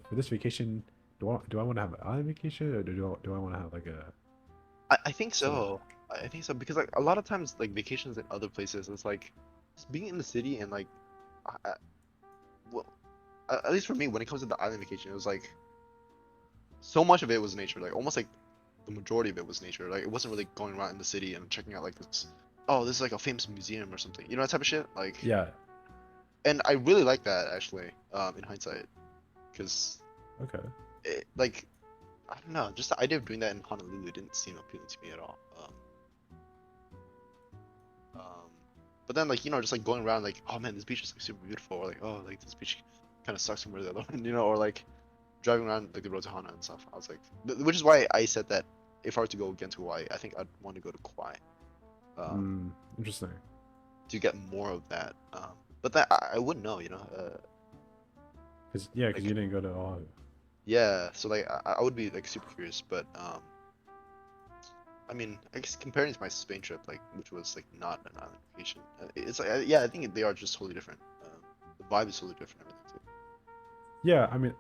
for this vacation, do I want to have an island vacation or do I want to have like a I think sort of so. I think so because like a lot of times like vacations in other places, it's like just being in the city and like, I, I- well, at least for me, when it comes to the island vacation, it was like so much of it was nature. Like almost like the majority of it was nature. Like it wasn't really going around in the city and checking out like this. Oh, this is like a famous museum or something. You know that type of shit. Like, yeah, and I really like that actually. In hindsight, because okay. like I don't know, just the idea of doing that in Honolulu didn't seem appealing to me at all. Um, but then like just like going around like oh man this beach is like super beautiful or like oh like this beach kind of sucks from where the other one or like driving around like the road to Hana and stuff. I was like, which is why I said that if I were to go again to Hawaii, I think I'd want to go to Kauai, um, Interesting. to get more of that. But that I wouldn't know, Because you like didn't go to all. yeah. So like I would be like super curious, but I mean, I guess comparing to my Spain trip, like which was like not an island vacation, it's like yeah, I think they are just totally different. The vibe is totally different, everything too. Yeah, I mean,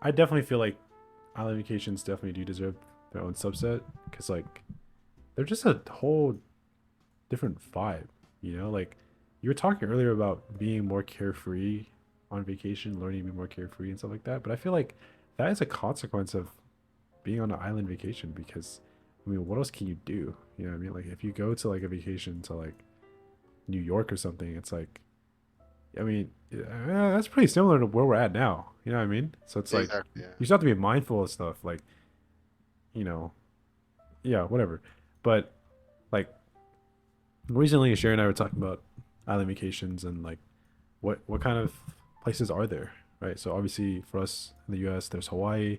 I definitely feel like island vacations definitely do deserve their own subset because like they're just a whole different vibe. Like you were talking earlier about being more carefree on vacation, learning to be more carefree and stuff like that. But I feel like that is a consequence of being on an island vacation because I mean, what else can you do? You know what I mean? Like if you go to like a vacation to like New York or something, it's like I mean, that's pretty similar to where we're at now. You know what I mean? So it's Yeah, like exactly. Yeah. you just have to be mindful of stuff, like you know, yeah, whatever. But like recently, Sherry and I were talking about island vacations and like what kind of places are there, right? So obviously for us in the U.S., there's Hawaii,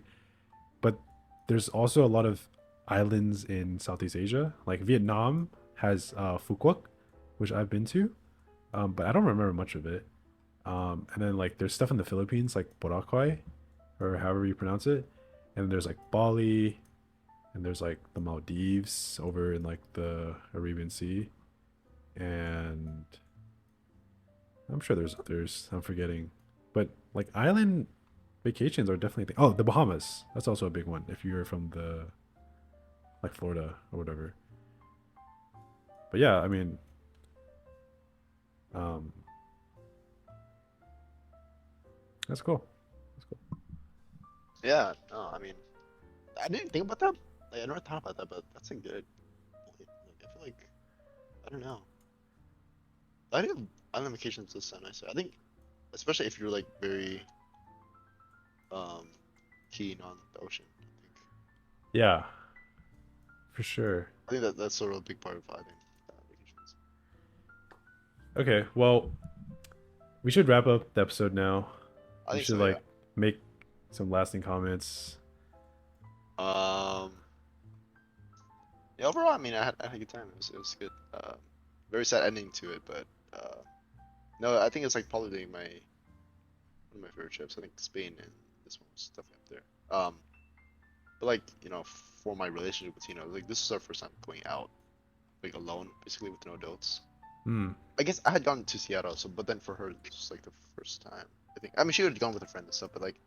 but there's also a lot of islands in Southeast Asia. Like Vietnam has Phuoc, which I've been to, but I don't remember much of it. And then like there's stuff in the Philippines like Boracay or however you pronounce it, and there's like Bali, and there's like the Maldives over in like the Arabian Sea, and I'm sure there's others I'm forgetting, but like island vacations are definitely oh the Bahamas. That's also a big one if you're from the like Florida or whatever. But yeah, I mean, um, that's cool. That's cool. Yeah. No, I mean, I didn't think about that. Like, I never thought about that, but that's a good point. Like, I feel like I don't don't know. I think island vacations does sound nicer. I think, especially if you're like very um keen on the ocean. Yeah, for sure. I think that that's sort of a big part of I think vacations. Okay, well, we should wrap up the episode now. I We think should so, yeah. like make some lasting comments. Um, yeah, overall, I mean, I had a good time. It was good. Very sad ending to it, but no, I think it's like probably my one of my favorite trips. I think Spain and this one was definitely up there. But like for my relationship with Tina, like this is our first time going out, like alone, basically with no adults. Hmm. I guess I had gone to Seattle, so but then for her, this was like the first time. I think. I mean, she had gone with a friend and stuff, but like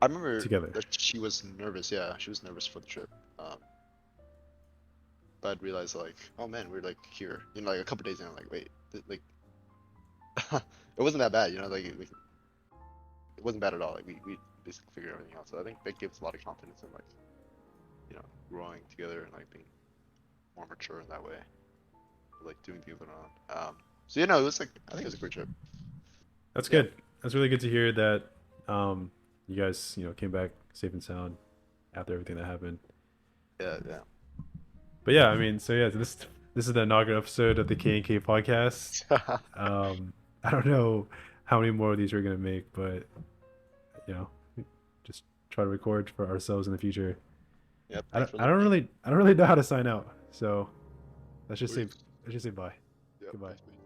I remember Together. that she was nervous. Yeah, she was nervous for the trip. But I'd realized like, oh man, we're like here, like a couple days in, I'm like, wait, like, it wasn't that bad, like it wasn't bad at all. Like we basically figured everything out. So I think that gives a lot of confidence in like, growing together and like being more mature in that way, like doing things on our own. So it was like I think it was a great trip. That's Yeah, good. That's really good to hear that you guys, came back safe and sound after everything that happened. yeah, But yeah, I mean, so yeah, this is the inaugural episode of the K&K podcast. yeah. I don't know how many more of these we're gonna make, but you know, just try to record for ourselves in the future. Yep. I Thanks don't, for I don't listening. really I don't really know how to sign out, so let's just say Sweet. let's just say bye. Yep. Goodbye. Thanks, mate.